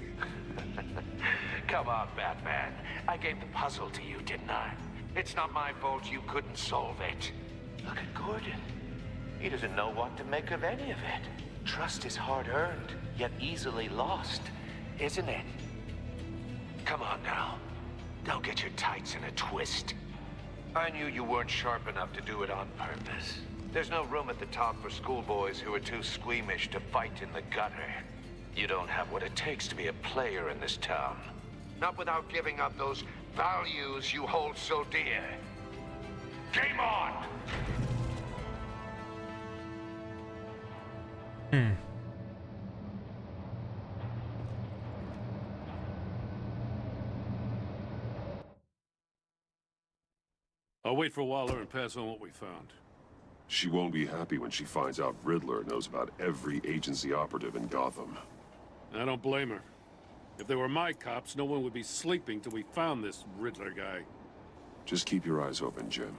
Come on, Batman. I gave the puzzle to you, didn't I? It's not my fault you couldn't solve it. Look at Gordon. He doesn't know what to make of any of it. Trust is hard-earned, yet easily lost, isn't it? Come on now. Don't get your tights in a twist. I knew you weren't sharp enough to do it on purpose. There's no room at the top for schoolboys who are too squeamish to fight in the gutter. You don't have what it takes to be a player in this town. Not without giving up those values you hold so dear. Game on! I'll wait for Waller and pass on what we found. She won't be happy when she finds out Riddler knows about every agency operative in Gotham. I don't blame her. If they were my cops, no one would be sleeping till we found this Riddler guy. Just keep your eyes open, Jim.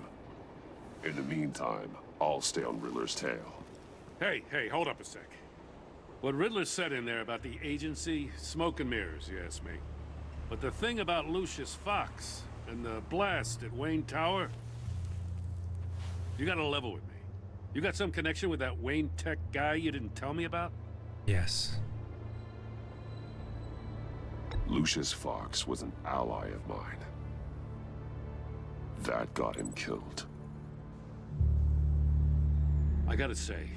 In the meantime, I'll stay on Riddler's tail. Hey, hold up a sec. What Riddler said in there about the agency, smoke and mirrors, you ask me. But the thing about Lucius Fox and the blast at Wayne Tower, you gotta level with me. You got some connection with that Wayne Tech guy you didn't tell me about? Yes. Lucius Fox was an ally of mine. That got him killed. I gotta say,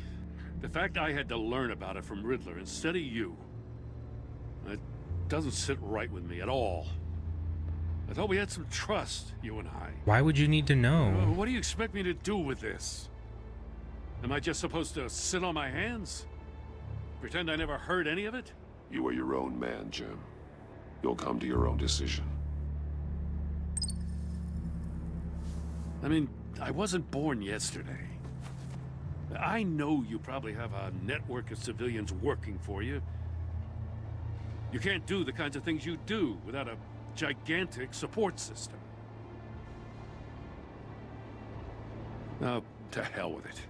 the fact I had to learn about it from Riddler instead of you, it doesn't sit right with me at all. I thought we had some trust, you and I. Why would you need to know? What do you expect me to do with this? Am I just supposed to sit on my hands? Pretend I never heard any of it? You are your own man, Jim. You'll come to your own decision. I mean, I wasn't born yesterday. I know you probably have a network of civilians working for you. You can't do the kinds of things you do without a gigantic support system. Now, to hell with it.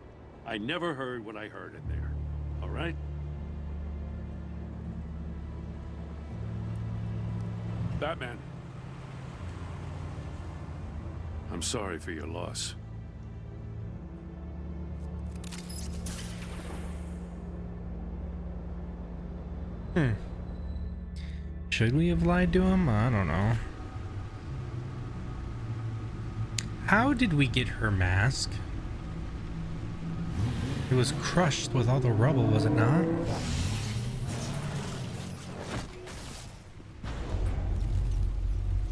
I never heard what I heard in there, all right? Batman. I'm sorry for your loss. Should we have lied to him? I don't know. How did we get her mask? It was crushed with all the rubble, was it not?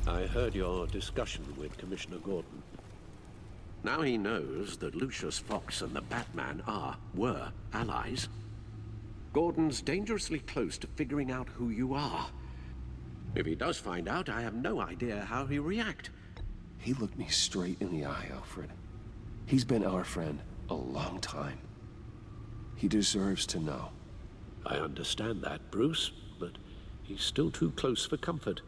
I heard your discussion with Commissioner Gordon. Now he knows that Lucius Fox and the Batman were allies. Gordon's dangerously close to figuring out who you are. If he does find out, I have no idea how he'll react. He looked me straight in the eye, Alfred. He's been our friend a long time. He deserves to know. I understand that, Bruce, but he's still too close for comfort.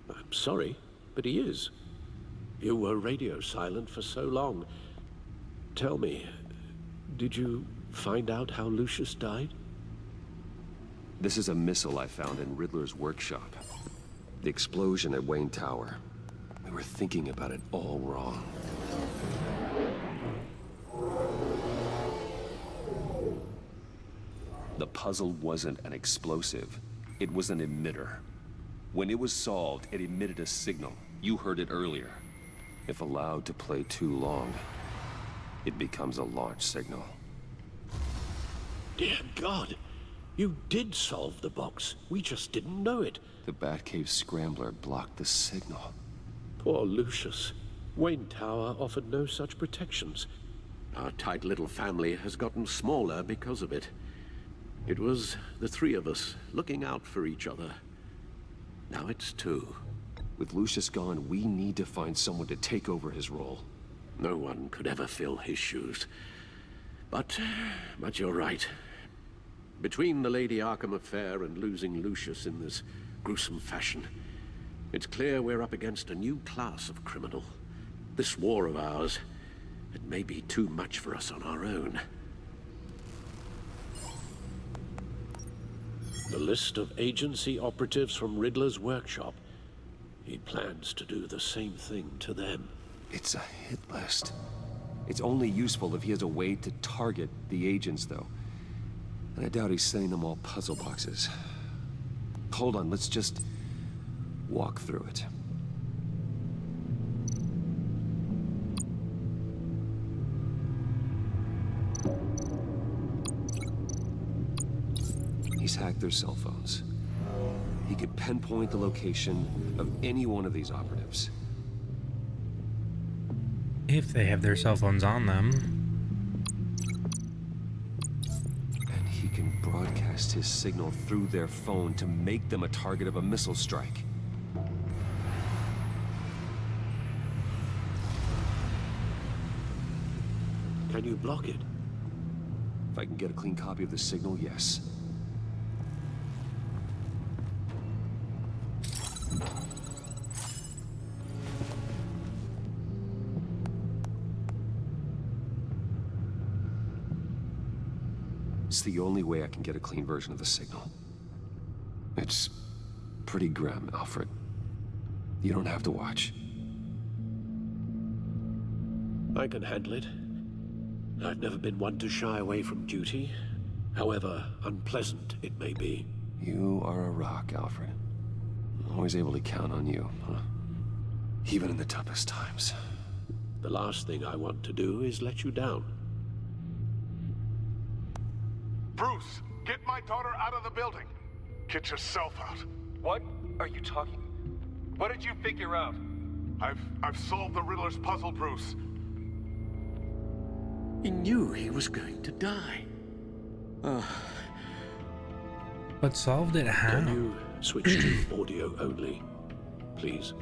I'm sorry, but he is. You were radio silent for so long. Tell me, did you find out how Lucius died? This is a missile I found in Riddler's workshop. The explosion at Wayne Tower. We were thinking about it all wrong. The puzzle wasn't an explosive. It was an emitter. When it was solved, it emitted a signal. You heard it earlier. If allowed to play too long, it becomes a launch signal. Dear God, you did solve the box. We just didn't know it. The Batcave scrambler blocked the signal. Poor Lucius. Wayne Tower offered no such protections. Our tight little family has gotten smaller because of it. It was the three of us looking out for each other. Now it's two. With Lucius gone, we need to find someone to take over his role. No one could ever fill his shoes. But you're right. Between the Lady Arkham affair and losing Lucius in this gruesome fashion, it's clear we're up against a new class of criminal. This war of ours, it may be too much for us on our own. The list of agency operatives from Riddler's workshop. He plans to do the same thing to them. It's a hit list. It's only useful if he has a way to target the agents, though. And I doubt he's sending them all puzzle boxes. Hold on, let's just walk through it. He's hacked their cell phones. He could pinpoint the location of any one of these operatives. If they have their cell phones on them. And he can broadcast his signal through their phone to make them a target of a missile strike. Can you block it? If I can get a clean copy of the signal, yes. It's the only way I can get a clean version of the signal. It's pretty grim, Alfred. You don't have to watch. I can handle it. I've never been one to shy away from duty, however unpleasant it may be. You are a rock, Alfred. Always able to count on you, huh? Even in the toughest times. The last thing I want to do is let you down. Bruce, get my daughter out of the building. Get yourself out. What are you talking? What did you figure out? I've solved the Riddler's puzzle, Bruce. He knew he was going to die. But solved it how? Can you switch to audio only, please?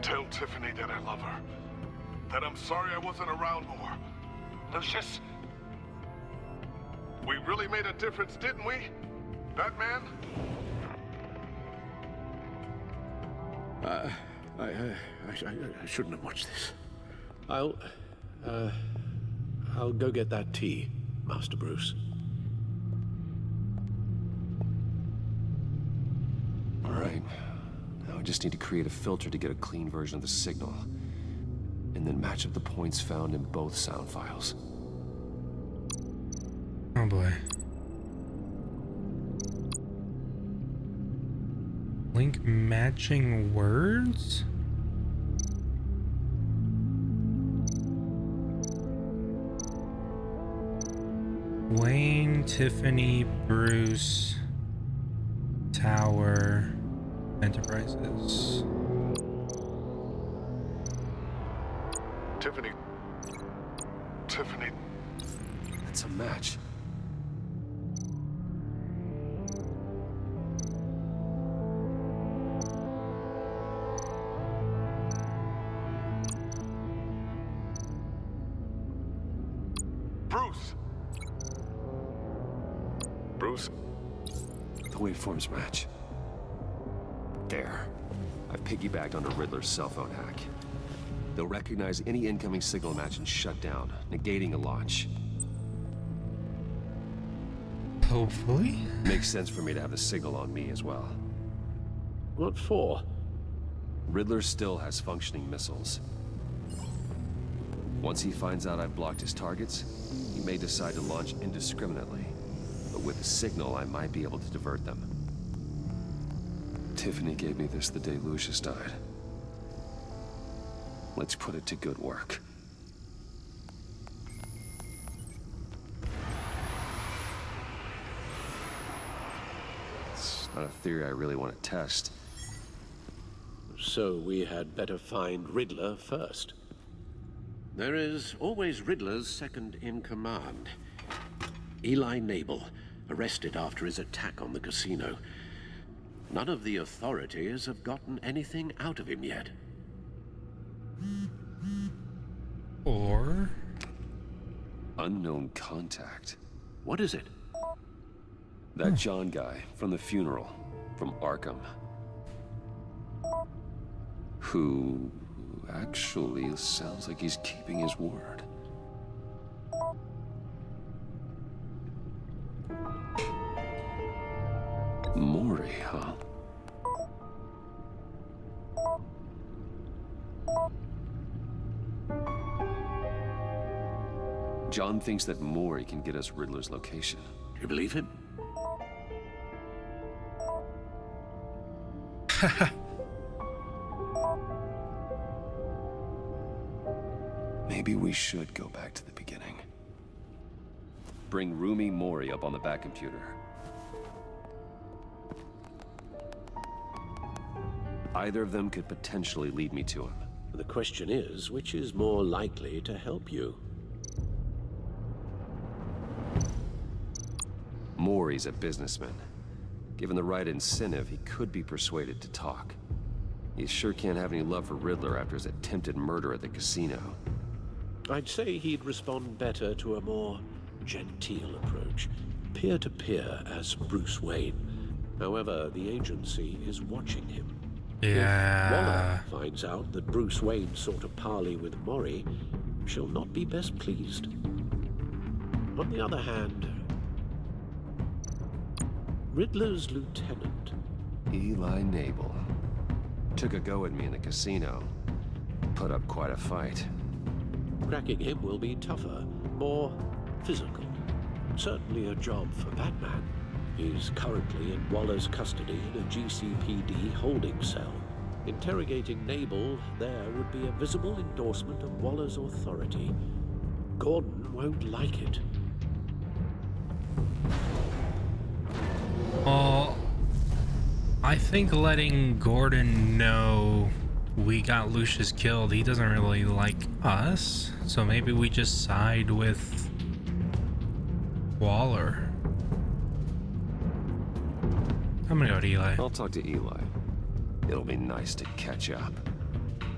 Tell Tiffany that I love her. That I'm sorry I wasn't around more. Lucius? We really made a difference, didn't we? Batman? I shouldn't have watched this. I'll go get that tea, Master Bruce. I just need to create a filter to get a clean version of the signal, and then match up the points found in both sound files. Oh boy. Link matching words? Wayne, Tiffany, Bruce, Tower, Enterprises. Tiffany. That's a match. Bruce? The waveforms match. There. I've piggybacked onto Riddler's cell phone hack. They'll recognize any incoming signal match and shut down, negating a launch. Hopefully. Makes sense for me to have the signal on me as well. What for? Riddler still has functioning missiles. Once he finds out I've blocked his targets, he may decide to launch indiscriminately. But with the signal, I might be able to divert them. Tiffany gave me this the day Lucius died. Let's put it to good work. It's not a theory I really want to test. So we had better find Riddler first. There is always Riddler's second in command. Eli Nabel, arrested after his attack on the casino. None of the authorities have gotten anything out of him yet. Or... unknown contact. What is it? That John guy from the funeral, from Arkham. Who actually sounds like he's keeping his word. Mori, huh? John thinks that Mori can get us Riddler's location. Do you believe him? Maybe we should go back to the beginning. Bring Rumi Mori up on the back computer. Either of them could potentially lead me to him. The question is, which is more likely to help you? Mori's a businessman. Given the right incentive, he could be persuaded to talk. He sure can't have any love for Riddler after his attempted murder at the casino. I'd say he'd respond better to a more genteel approach, peer-to-peer as Bruce Wayne. However, the agency is watching him. Yeah. If Waller finds out that Bruce Wayne sought a parley with Mori, she'll not be best pleased. On the other hand, Riddler's lieutenant, Eli Nabel, took a go at me in the casino. Put up quite a fight. cracking him will be tougher, more physical. Certainly a job for Batman. He's currently in Waller's custody in a GCPD holding cell. Interrogating Nabel there would be a visible endorsement of Waller's authority. Gordon won't like it. Well, I think letting Gordon know we got Lucius killed, he doesn't really like us, so maybe we just side with Waller. I'm gonna go to Eli. I'll talk to Eli. It'll be nice to catch up.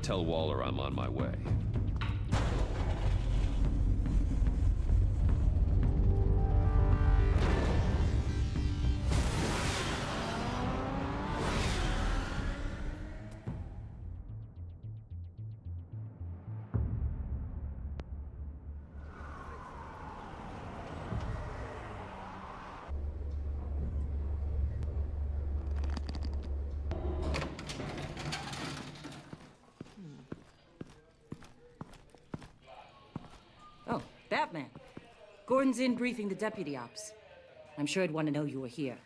Tell Waller I'm on my way. Batman. Gordon's in briefing the deputy ops. I'm sure I'd want to know you were here.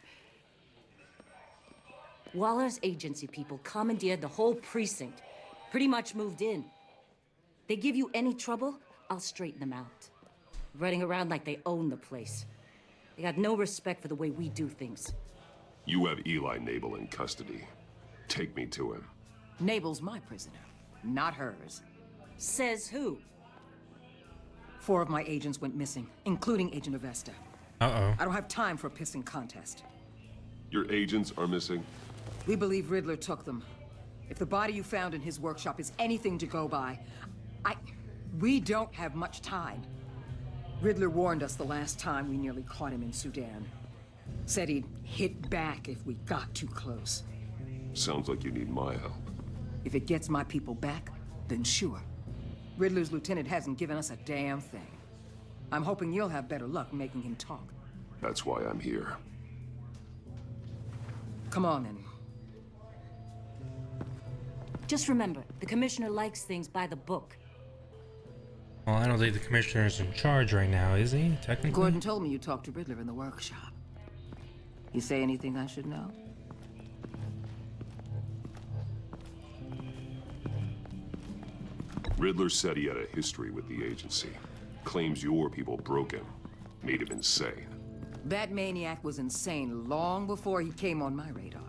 Waller's agency people commandeered the whole precinct. Pretty much moved in. They give you any trouble, I'll straighten them out. Running around like they own the place. They got no respect for the way we do things. You have Eli Nabel in custody. Take me to him. Nabel's my prisoner, not hers. Says who? 4 of my agents went missing, including Agent Avesta. Uh-oh. I don't have time for a pissing contest. Your agents are missing? We believe Riddler took them. If the body you found in his workshop is anything to go by, we don't have much time. Riddler warned us the last time we nearly caught him in Sudan. Said he'd hit back if we got too close. Sounds like you need my help. If it gets my people back, then sure. Riddler's lieutenant hasn't given us a damn thing. I'm hoping you'll have better luck making him talk. That's why I'm here. Come on, then. Just remember, the commissioner likes things by the book. Well, I don't think the commissioner's in charge right now, is he? Technically? Gordon told me you talked to Riddler in the workshop. You say anything I should know? Riddler said he had a history with the agency. Claims your people broke him. Made him insane. That maniac was insane long before he came on my radar.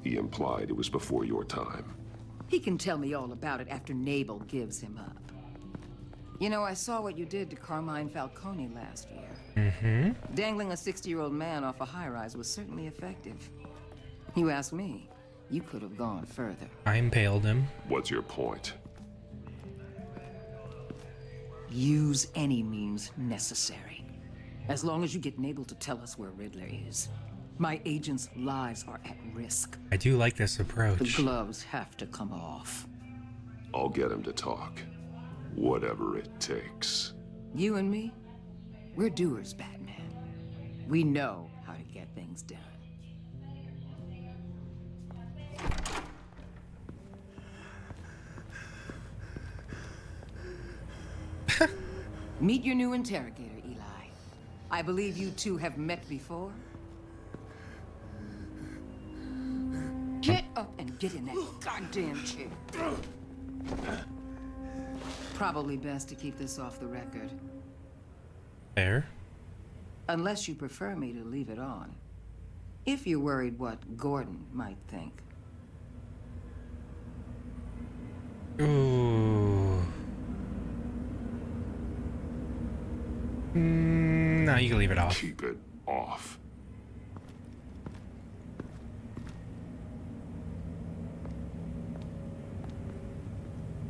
He implied it was before your time. He can tell me all about it after Nabel gives him up. You know, I saw what you did to Carmine Falcone last year. Mm-hmm. Dangling a 60-year-old man off a high-rise was certainly effective. You ask me, you could have gone further. I impaled him. What's your point? Use any means necessary. As long as you get Nabel to tell us where Riddler is. My agents' lives are at risk. I do like this approach. The gloves have to come off. I'll get him to talk. Whatever it takes. You and me, we're doers, Batman. We know how to get things done. Meet your new interrogator, Eli. I believe you two have met before. Get up and get in that goddamn chair. Probably best to keep this off the record. Fair. Unless you prefer me to leave it on. If you're worried what Gordon might think. Ooh. No, you can leave it off. Keep it off.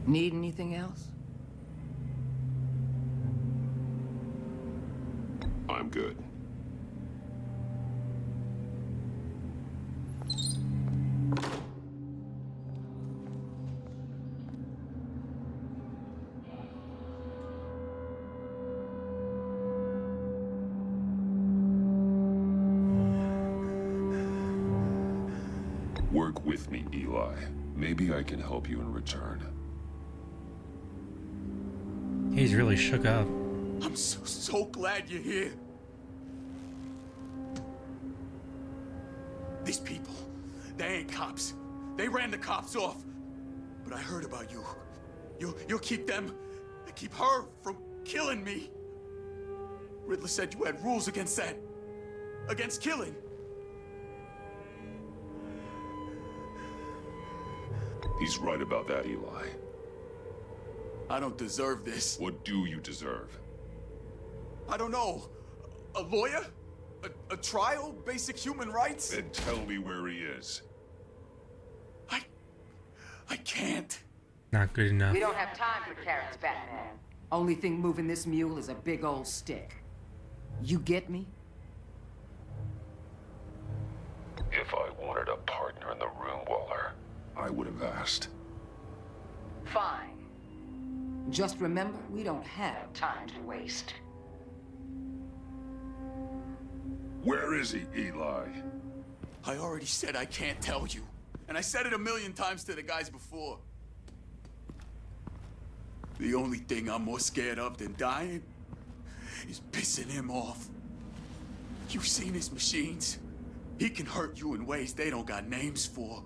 Need anything else? I'm good. Work with me, Eli. Maybe I can help you in return. He's really shook up. I'm so glad you're here. These people, they ain't cops. They ran the cops off. But I heard about you. You'll keep them, keep her from killing me. Riddler said you had rules against that. Against killing. He's right about that, Eli. I don't deserve this. What do you deserve? I don't know. A lawyer? A trial? Basic human rights? Then tell me where he is. I can't. Not good enough. We don't have time for carrots, Batman. Only thing moving this mule is a big old stick. You get me? If I wanted a partner in the room, Waller, I would have asked. Fine. Just remember, we don't have time to waste. Where is he, Eli? I already said I can't tell you. And I said it 1,000,000 times to the guys before. The only thing I'm more scared of than dying is pissing him off. You seen his machines? He can hurt you in ways they don't got names for.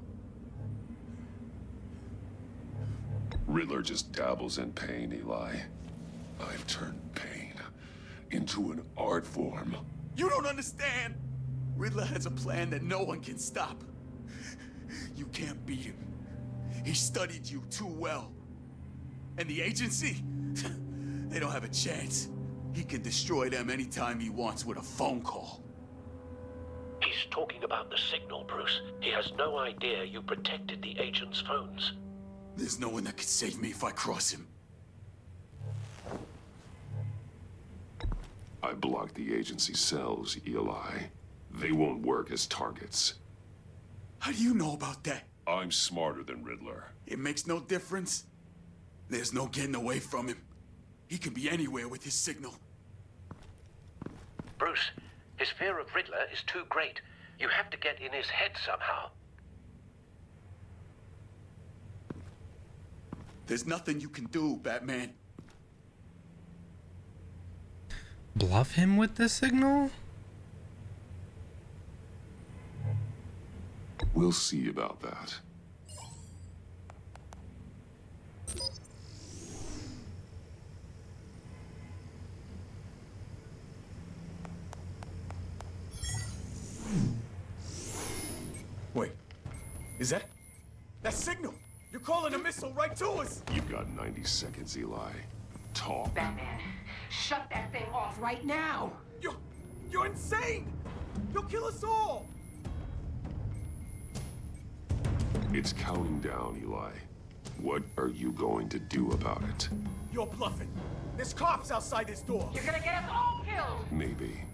Riddler just dabbles in pain, Eli. I've turned pain into an art form. You don't understand. Riddler has a plan that no one can stop. You can't beat him. He studied you too well. And the agency? They don't have a chance. He can destroy them anytime he wants with a phone call. He's talking about the signal, Bruce. He has no idea you protected the agent's phones. There's no one that can save me if I cross him. I blocked the agency cells, Eli. They won't work as targets. How do you know about that? I'm smarter than Riddler. It makes no difference. There's no getting away from him. He can be anywhere with his signal. Bruce, his fear of Riddler is too great. You have to get in his head somehow. There's nothing you can do, Batman. Bluff him with the signal? We'll see about that. Wait, is that signal? You're calling a missile right to us! You've got 90 seconds, Eli. Talk. Batman, shut that thing off right now! You're insane! You'll kill us all! It's counting down, Eli. What are you going to do about it? You're bluffing. There's cops outside this door. You're gonna get us all killed! Maybe.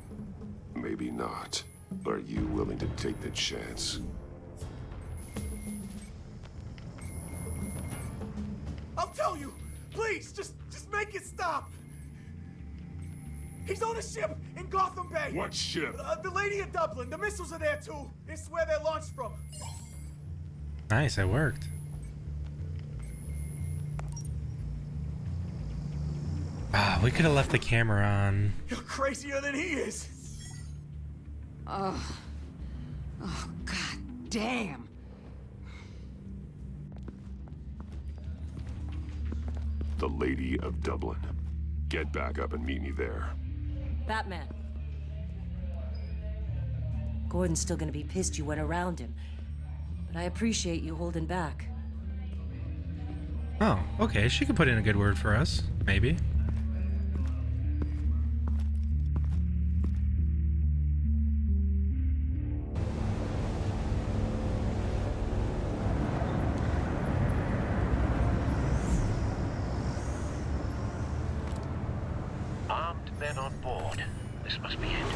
Maybe not. Are you willing to take the chance? I'll tell you! Please, just make it stop! He's on a ship in Gotham Bay! What ship? The Lady of Dublin. The missiles are there, too. It's where they're launched from. Nice, it worked. Ah, we could have left the camera on. You're crazier than he is! Oh, god damn! The Lady of Dublin. Get back up and meet me there. Batman. Gordon's still gonna be pissed you went around him. But I appreciate you holding back. Oh, okay. She could put in a good word for us. Maybe. Armed men on board. This must be it.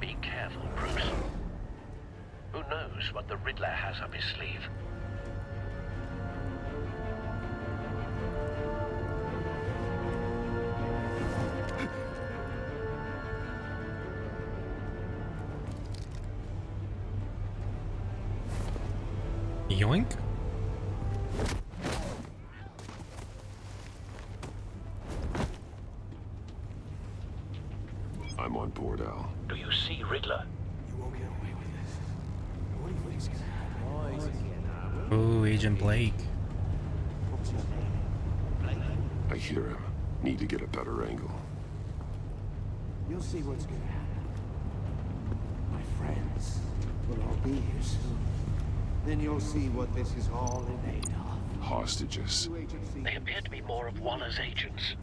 Be careful, Bruce. Who knows what the Riddler has up his sleeve? Yoink. I'm on board, Al. Do you see Riddler? You won't get away with this. What do you think's gonna happen? Ooh, Agent Blake. I hear him. Need to get a better angle. You'll see what's gonna happen. My friends will all be here soon. Then you'll see what this is all in aid of. Hostages. They appear to be more of Waller's agents.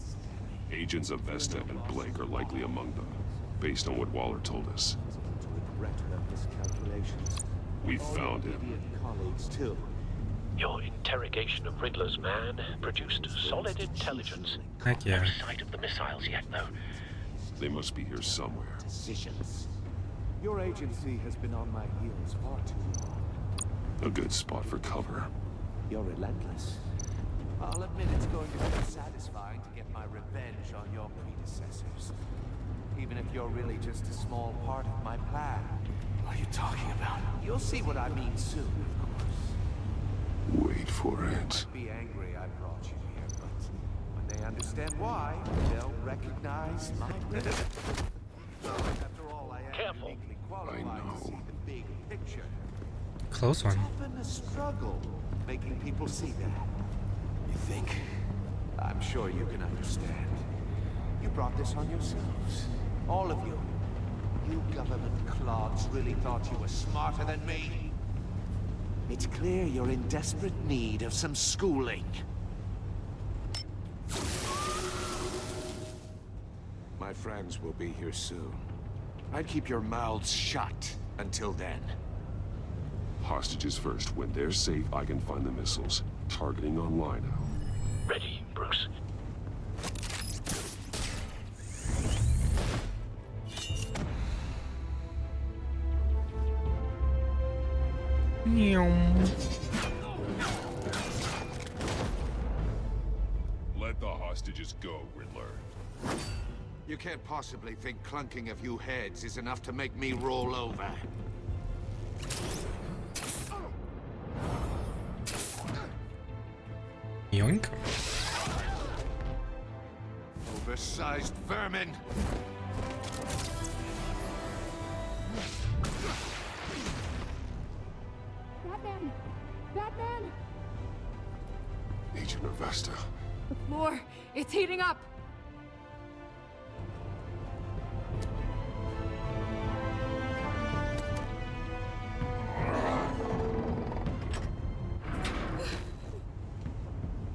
Agents of Vesta and Blake are likely among them, based on what Waller told us. We found him. Colleagues too. Your interrogation of Riddler's man produced solid intelligence. Heck yeah. No sight of the missiles yet, though. They must be here somewhere. Decisions. Your agency has been on my heels far too long. A good spot for cover. You're relentless. I'll admit it's going to be satisfying to get my revenge on your predecessors. Even if you're really just a small part of my plan. What are you talking about? You'll see what I mean soon, of course. Wait for it. Be angry I brought you here, but when they understand understand why. They'll recognize my rhythm. After all, I am Careful. uniquely qualified to see the big picture. Close one. It's often a struggle making people see that. You think? I'm sure you can understand. You brought this on yourselves. All of you. You government clods really thought you were smarter than me. It's clear you're in desperate need of some schooling. My friends will be here soon. I'd keep your mouths shut until then. Hostages first. When they're safe, I can find the missiles. Targeting online now. Ready, Bruce. Let the hostages go, Riddler. You can't possibly think clunking a few heads is enough to make me roll over. Yoink. Oversized vermin! Batman! Batman! Agent Avesta. The floor, it's heating up!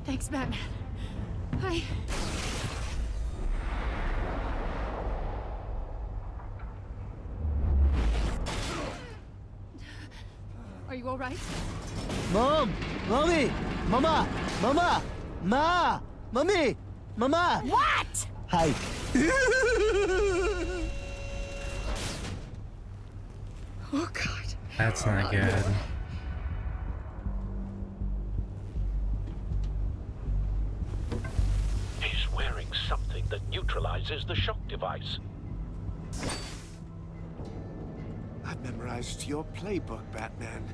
Thanks, Batman. Are you all right? Mom! Mommy! Mama! Mama! Ma! Mommy! Mama! What? Hi. Oh, God. That's not good. He's wearing something that neutralizes the shock device. I've memorized your playbook, Batman.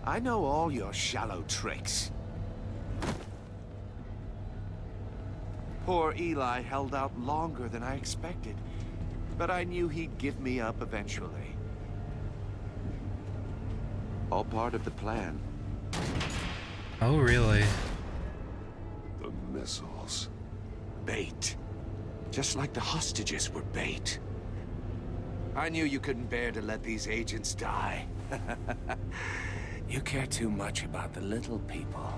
I know all your shallow tricks. Poor Eli held out longer than I expected, but I knew he'd give me up eventually. All part of the plan. Oh, really? The missiles. Bait. Just like the hostages were bait. I knew you couldn't bear to let these agents die. You care too much about the little people.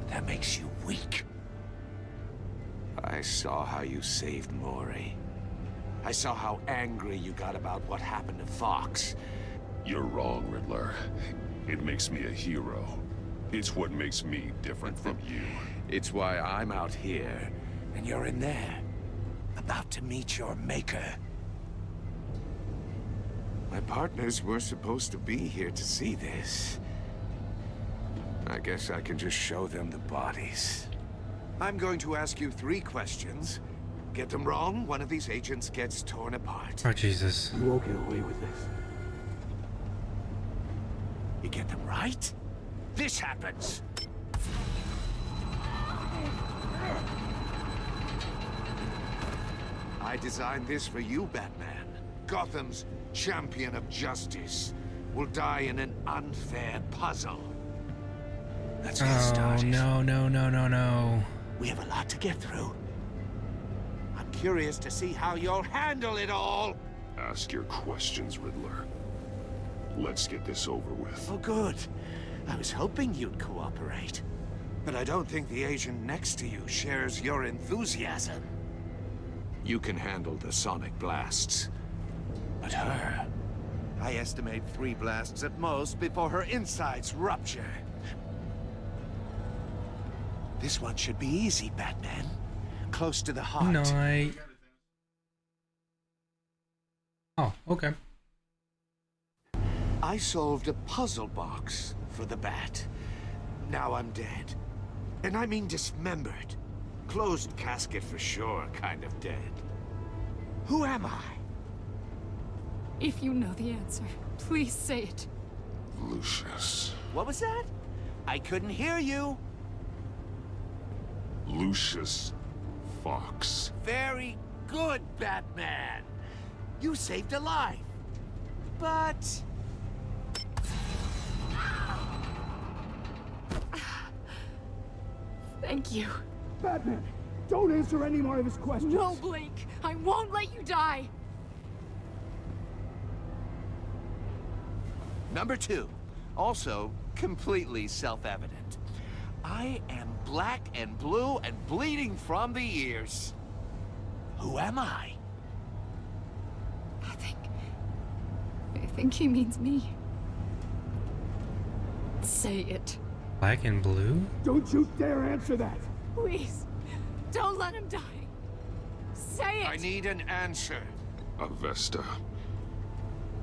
That makes you weak. I saw how you saved Maury. I saw how angry you got about what happened to Fox. You're wrong, Riddler. It makes me a hero. It's what makes me different from you. It's why I'm out here, and you're in there, about to meet your maker. My partners were supposed to be here to see this. I guess I can just show them the bodies. I'm going to ask you 3 questions. Get them wrong, one of these agents gets torn apart. Oh, Jesus. You won't get away with this. You get them right, this happens. I designed this for you, Batman. Gotham's champion of justice will die in an unfair puzzle. Let's get started. No, no, no, no, no. We have a lot to get through. I'm curious to see how you'll handle it all. Ask your questions, Riddler. Let's get this over with. Oh, good. I was hoping you'd cooperate. But I don't think the agent next to you shares your enthusiasm. You can handle the sonic blasts. But her... I estimate 3 blasts at most before her insides rupture. This one should be easy, Batman. Close to the heart. No, Oh, okay. I solved a puzzle box for the Bat. Now I'm dead. And I mean dismembered. Closed casket for sure, kind of dead. Who am I? If you know the answer, please say it. Lucius. What was that? I couldn't hear you. Lucius Fox. Very good, Batman. You saved a life. But... Thank you. Batman, don't answer any more of his questions. No, Blake. I won't let you die. Number 2, also completely self-evident. I am black and blue and bleeding from the ears. Who am I? I think he means me. Say it. Black and blue? Don't you dare answer that. Please. Don't let him die. Say it. I need an answer. Avesta.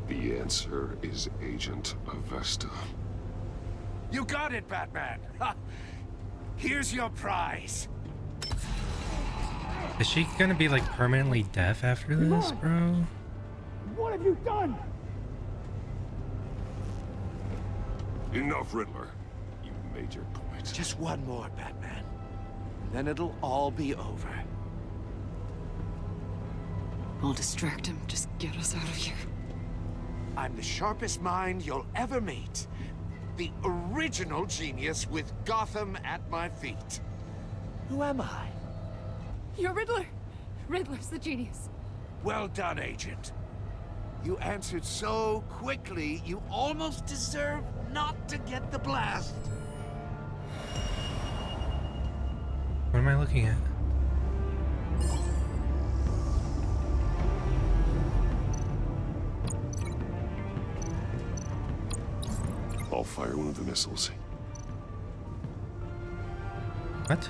The answer is Agent Avesta. You got it, Batman. Ha. Here's your prize. Is she gonna be like permanently deaf after this, bro? What have you done? Enough, Riddler. You made your point. Just one more, Batman. And then it'll all be over. I'll distract him. Just get us out of here. I'm the sharpest mind you'll ever meet. The original genius with Gotham at my feet. Who am I? You're Riddler. Riddler's the genius. Well done, Agent. You answered so quickly, you almost deserve not to get the blast. What am I looking at? I'll fire one of the missiles. What?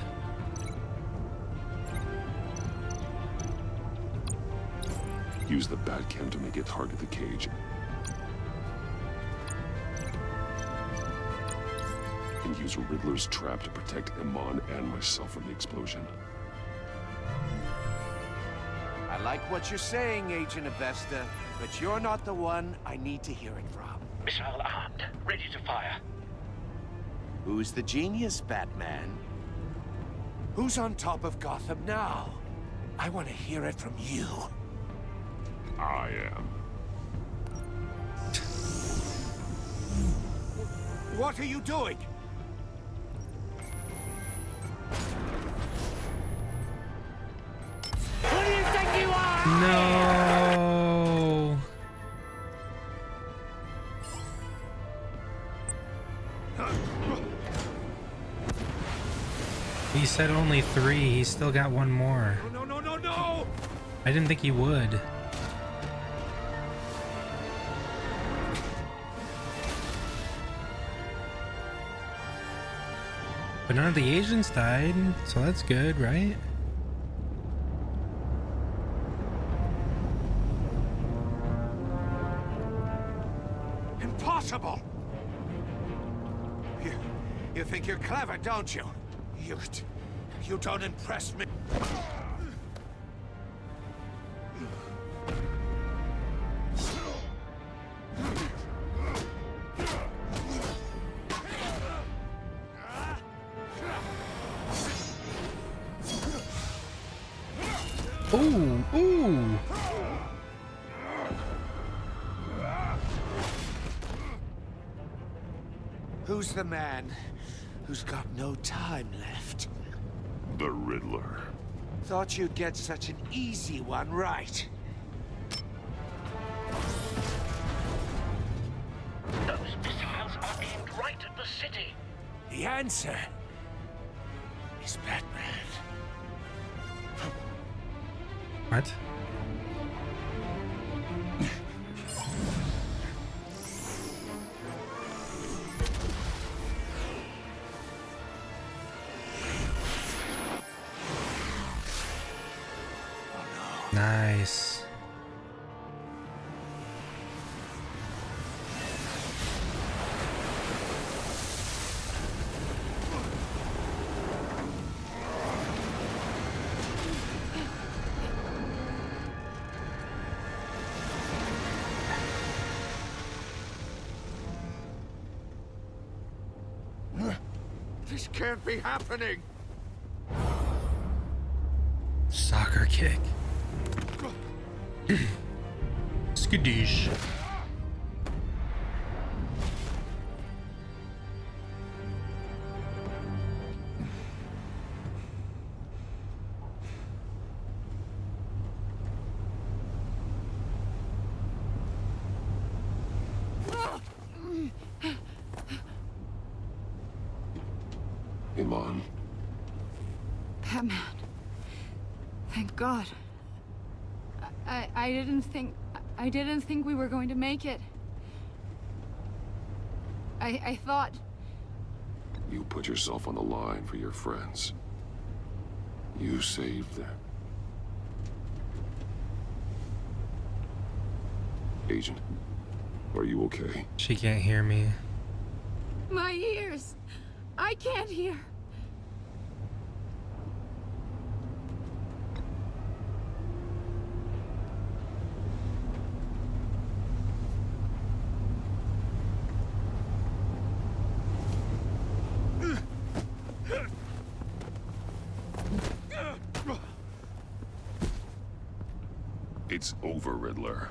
Use the Batcam to make it target the cage. And use Riddler's trap to protect Iman and myself from the explosion. I like what you're saying, Agent Avesta, but you're not the one I need to hear it from. Missile armed, ready to fire. Who's the genius, Batman? Who's on top of Gotham now? I want to hear it from you. I am. What are you doing? Who do you think you are? No. He said only 3. He's still got one more. No! I didn't think he would. But none of the agents died, so that's good, right? Impossible! You think you're clever, don't you? You don't impress me. Ooh. Who's the man who's got no time left? The Riddler. Thought you'd get such an easy one right. Those missiles are aimed right at the city. The answer is Batman. What? Nice. This can't be happening. Sucker kick. Skadoosh. Iman. Batman. Thank God. I didn't think we were going to make it. I thought... You put yourself on the line for your friends. You saved them. Agent, are you okay? She can't hear me. My ears! I can't hear. It's over, Riddler.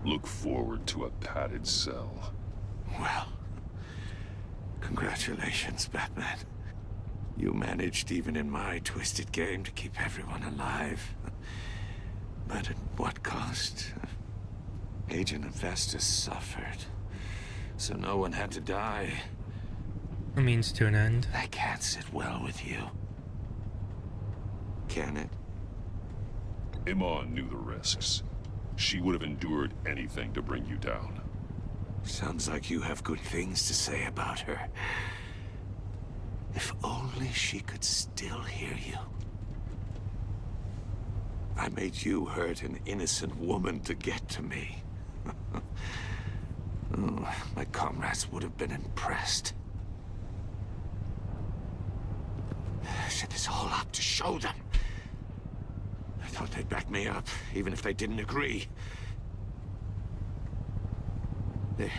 Look forward to a padded cell. Well, congratulations, Batman. You managed, even in my twisted game, to keep everyone alive. But at what cost? Agent Infestus suffered, so no one had to die. A means to an end. That can't sit well with you. Can it? Iman knew the risks. She would have endured anything to bring you down. Sounds like you have good things to say about her. If only she could still hear you. I made you hurt an innocent woman to get to me. Oh, my comrades would have been impressed. I set this all up to show them. I thought they'd back me up, even if they didn't agree. They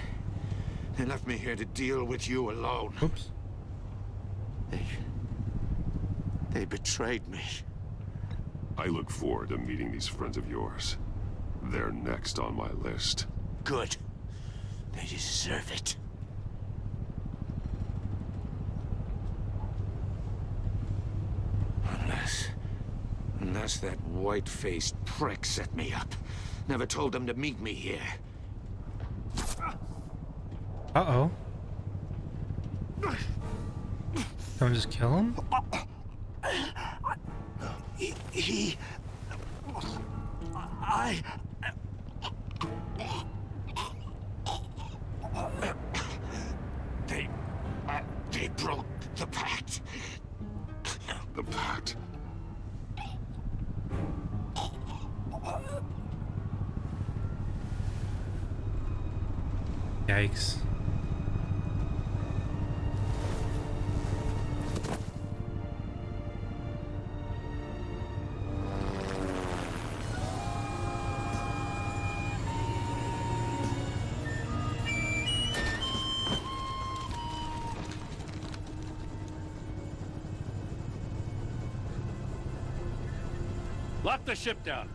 left me here to deal with you alone. Oops. They betrayed me. I look forward to meeting these friends of yours. They're next on my list. Good. They deserve it. Unless that white-faced prick set me up. Never told them to meet me here. Uh-oh. Don't just kill him? They broke the pact. The pact? Yikes. Lock the ship down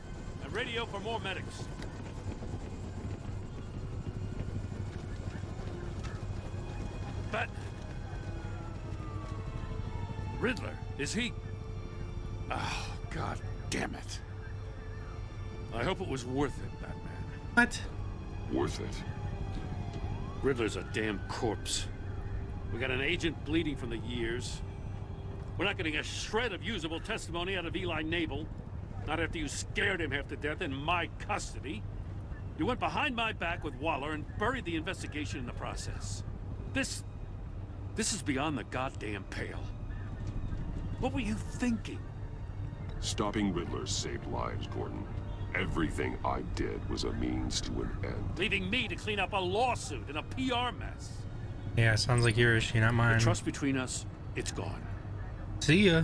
and radio for more medics. But Riddler, is he? Oh, God damn it. I hope it was worth it, Batman. What? Worth it. Riddler's a damn corpse. We got an agent bleeding from the years. We're not getting a shred of usable testimony out of Eli Nabel. Not after you scared him half to death in my custody. You went behind my back with Waller and buried the investigation in the process. This is beyond the goddamn pale. What were you thinking? Stopping Riddler saved lives, Gordon. Everything I did was a means to an end. Leaving me to clean up a lawsuit and a PR mess. Yeah, sounds like your issue, not mine. The trust between us, it's gone. See ya.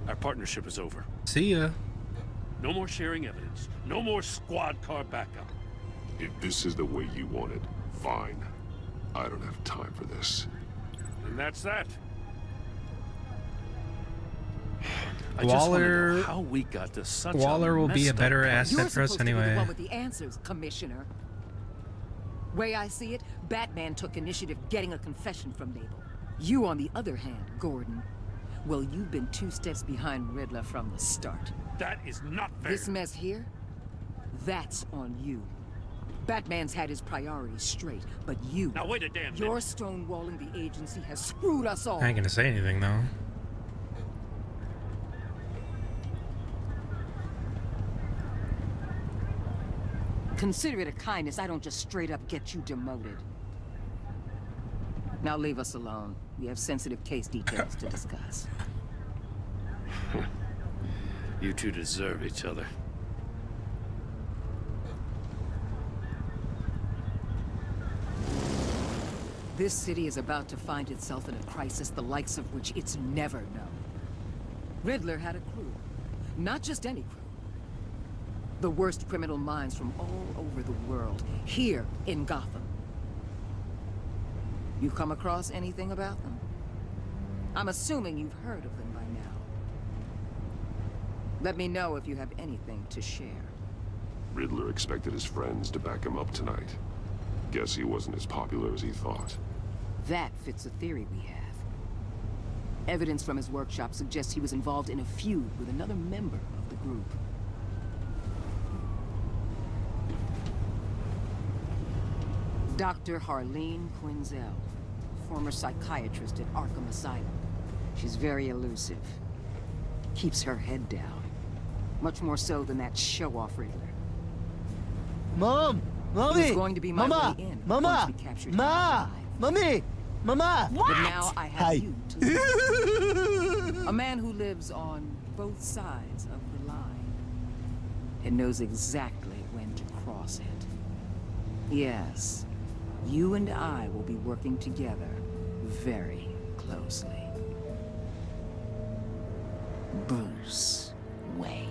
Our partnership is over. See ya. No more sharing evidence. No more squad car backup. If this is the way you want it, fine. I don't have time for this. And that's that. I just want to Waller- know how we got to such Waller will be a messed better up asset You're for us supposed to be the anyway. one with the answers, Commissioner. Way I see it, Batman took initiative getting a confession from Mabel. You, on the other hand, Gordon, well, you've been 2 steps behind Riddler from the start. That is not fair. This mess here, that's on you. Batman's had his priorities straight, but you... Now wait a damn minute. Your stonewalling the agency has screwed us all. I ain't gonna say anything though. Consider it a kindness I don't just straight up get you demoted. Now leave us alone. We have sensitive case details to discuss. You two deserve each other. This city is about to find itself in a crisis the likes of which it's never known. Riddler had a crew. Not just any crew. The worst criminal minds from all over the world, here in Gotham. You come across anything about them? I'm assuming you've heard of them by now. Let me know if you have anything to share. Riddler expected his friends to back him up tonight. Guess he wasn't as popular as he thought. That fits a theory we have. Evidence from his workshop suggests he was involved in a feud with another member of the group. Dr. Harleen Quinzel, former psychiatrist at Arkham Asylum. She's very elusive. Keeps her head down. Much more so than that show-off Riddler. Mom! Mommy! He was going to be my Mama! way in. Mama! Once we captured him Ma! alive. Mommy! Mama! But now I have Hi. you to lead. A man who lives on both sides of the line. And knows exactly when to cross it. Yes. You and I will be working together very closely. Bruce Wayne.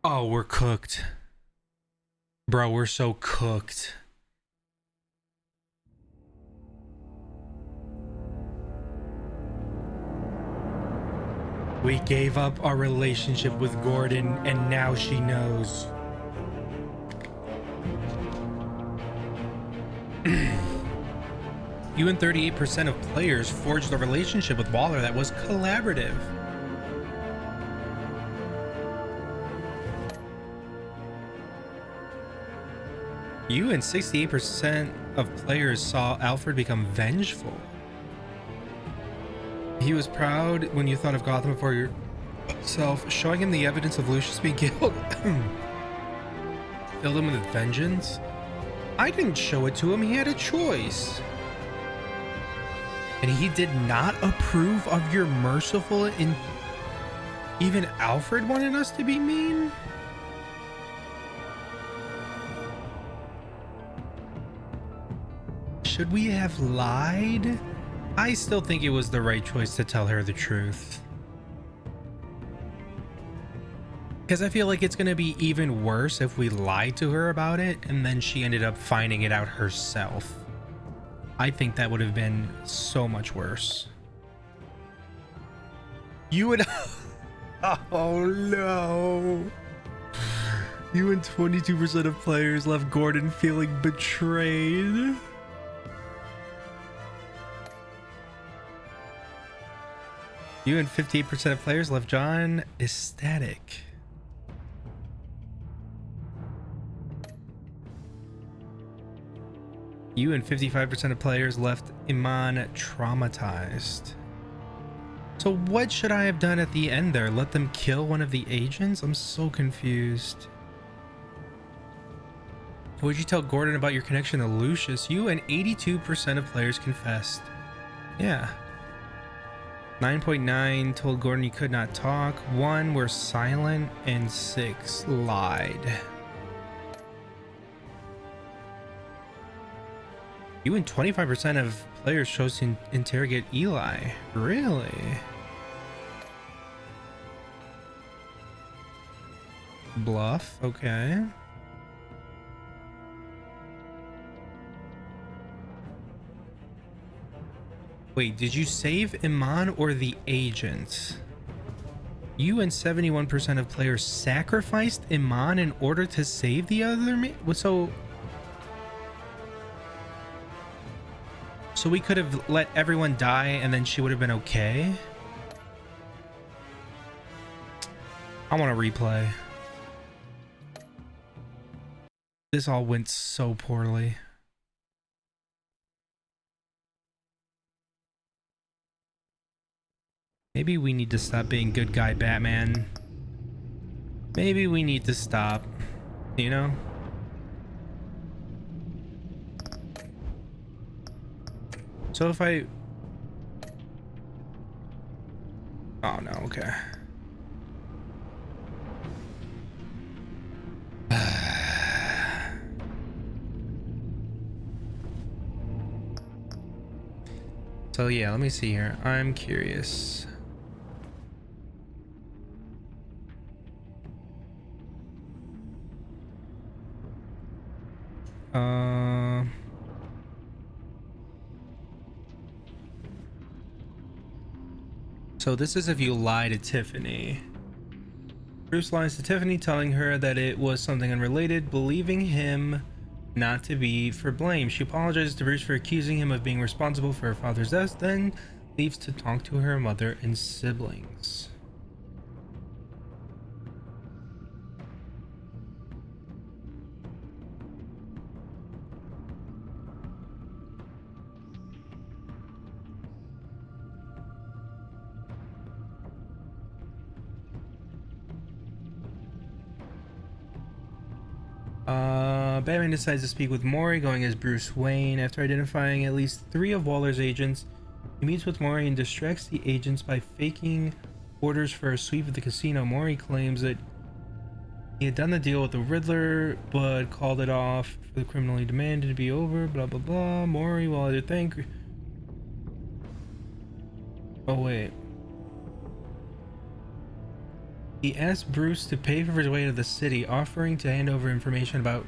Oh, we're cooked. Bro, we're so cooked. We gave up our relationship with Gordon, and now she knows. You and 38% of players forged a relationship with Waller that was collaborative. You and 68% of players saw Alfred become vengeful. He was proud when you thought of Gotham for yourself, showing him the evidence of Lucius being killed. Filled him with vengeance. I didn't show it to him, he had a choice. And he did not approve of your merciful and even Alfred wanted us to be mean? Should we have lied? I still think it was the right choice to tell her the truth. Because I feel like it's going to be even worse if we lied to her about it and then she ended up finding it out herself. I think that would have been so much worse. You would... Oh no. You and 22% of players left Gordon feeling betrayed. You and 58% of players left John ecstatic. You and 55% of players left Iman traumatized. So what should I have done at the end there? Let them kill one of the agents? I'm so confused. Would you tell Gordon about your connection to Lucius? You and 82% of players confessed. Yeah. 9.9 told Gordon he could not talk. 1 were silent and 6 lied. You and 25% of players chose to interrogate Eli. Really? Bluff, okay. Wait, did you save Iman or the agent? You and 71% of players sacrificed Iman in order to save the other so we could have let everyone die and then she would have been okay? I want to replay. This all went so poorly. Maybe we need to stop being good guy Batman. Maybe we need to stop, you know? So if I... Oh no, okay. So yeah, let me see here. I'm curious. So this is if you lie to Tiffany. Bruce lies to Tiffany, telling her that it was something unrelated, believing him not to be for blame. She apologizes to Bruce for accusing him of being responsible for her father's death, then leaves to talk to her mother and siblings. Batman decides to speak with Mori, going as Bruce Wayne. After identifying at least 3 of Waller's agents, he meets with Mori and distracts the agents by faking orders for a sweep of the casino. Mori claims that he had done the deal with the Riddler, but called it off for the criminal he demanded to be over, blah blah blah. Mori will either thank... Oh wait. He asked Bruce to pay for his way to the city, offering to hand over information about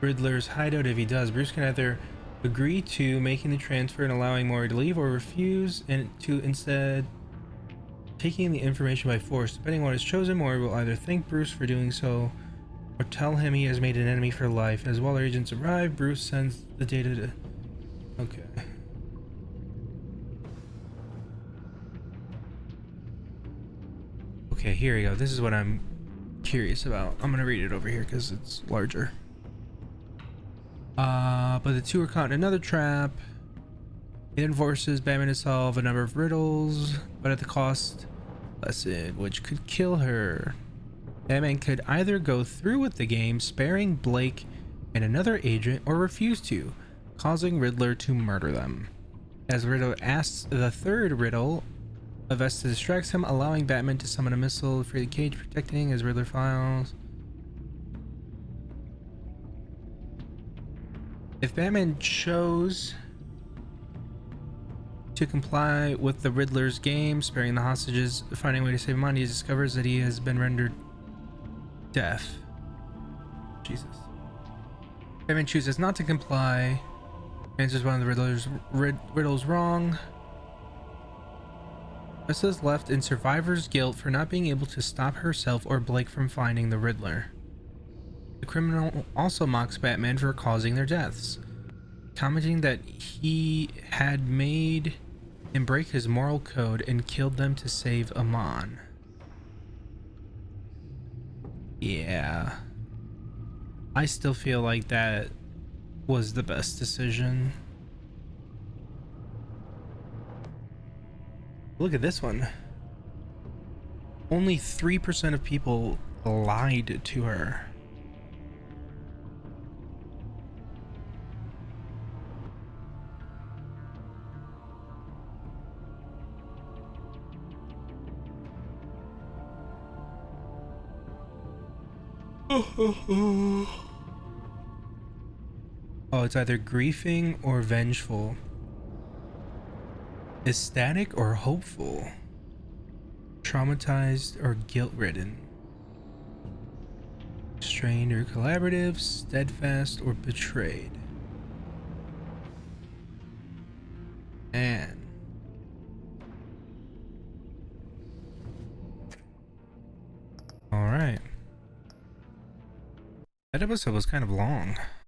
Riddler's hideout if he does. Bruce can either agree to making the transfer and allowing Mori to leave, or refuse and to instead taking the information by force. Depending on what is chosen, Mori will either thank Bruce for doing so or tell him he has made an enemy for life. As Waller agents arrive, Bruce sends the data to... Okay. Okay, here we go. This is what I'm curious about. I'm gonna read it over here because it's larger. But the two are caught in another trap. It forces Batman to solve a number of riddles, but at the cost lesson, which could kill her. Batman could either go through with the game, sparing Blake and another agent, or refuse to, causing Riddler to murder them. As Riddler asks the third riddle, a Vesta distracts him, allowing Batman to summon a missile, free the cage, protecting as Riddler files. If Batman chose to comply with the Riddler's game, sparing the hostages, finding a way to save money, he discovers that he has been rendered deaf. Jesus. Batman chooses not to comply, answers one of the Riddler's riddles wrong. Vesta is left in survivor's guilt for not being able to stop herself or Blake from finding the Riddler. The criminal also mocks Batman for causing their deaths, commenting that he had made him break his moral code and killed them to save Iman. Yeah. I still feel like that was the best decision. Look at this one. Only 3% of people lied to her. Oh, it's either grieving or vengeful. Ecstatic or hopeful. Traumatized or guilt-ridden. Strained or collaborative. Steadfast or betrayed. And That episode was kind of long.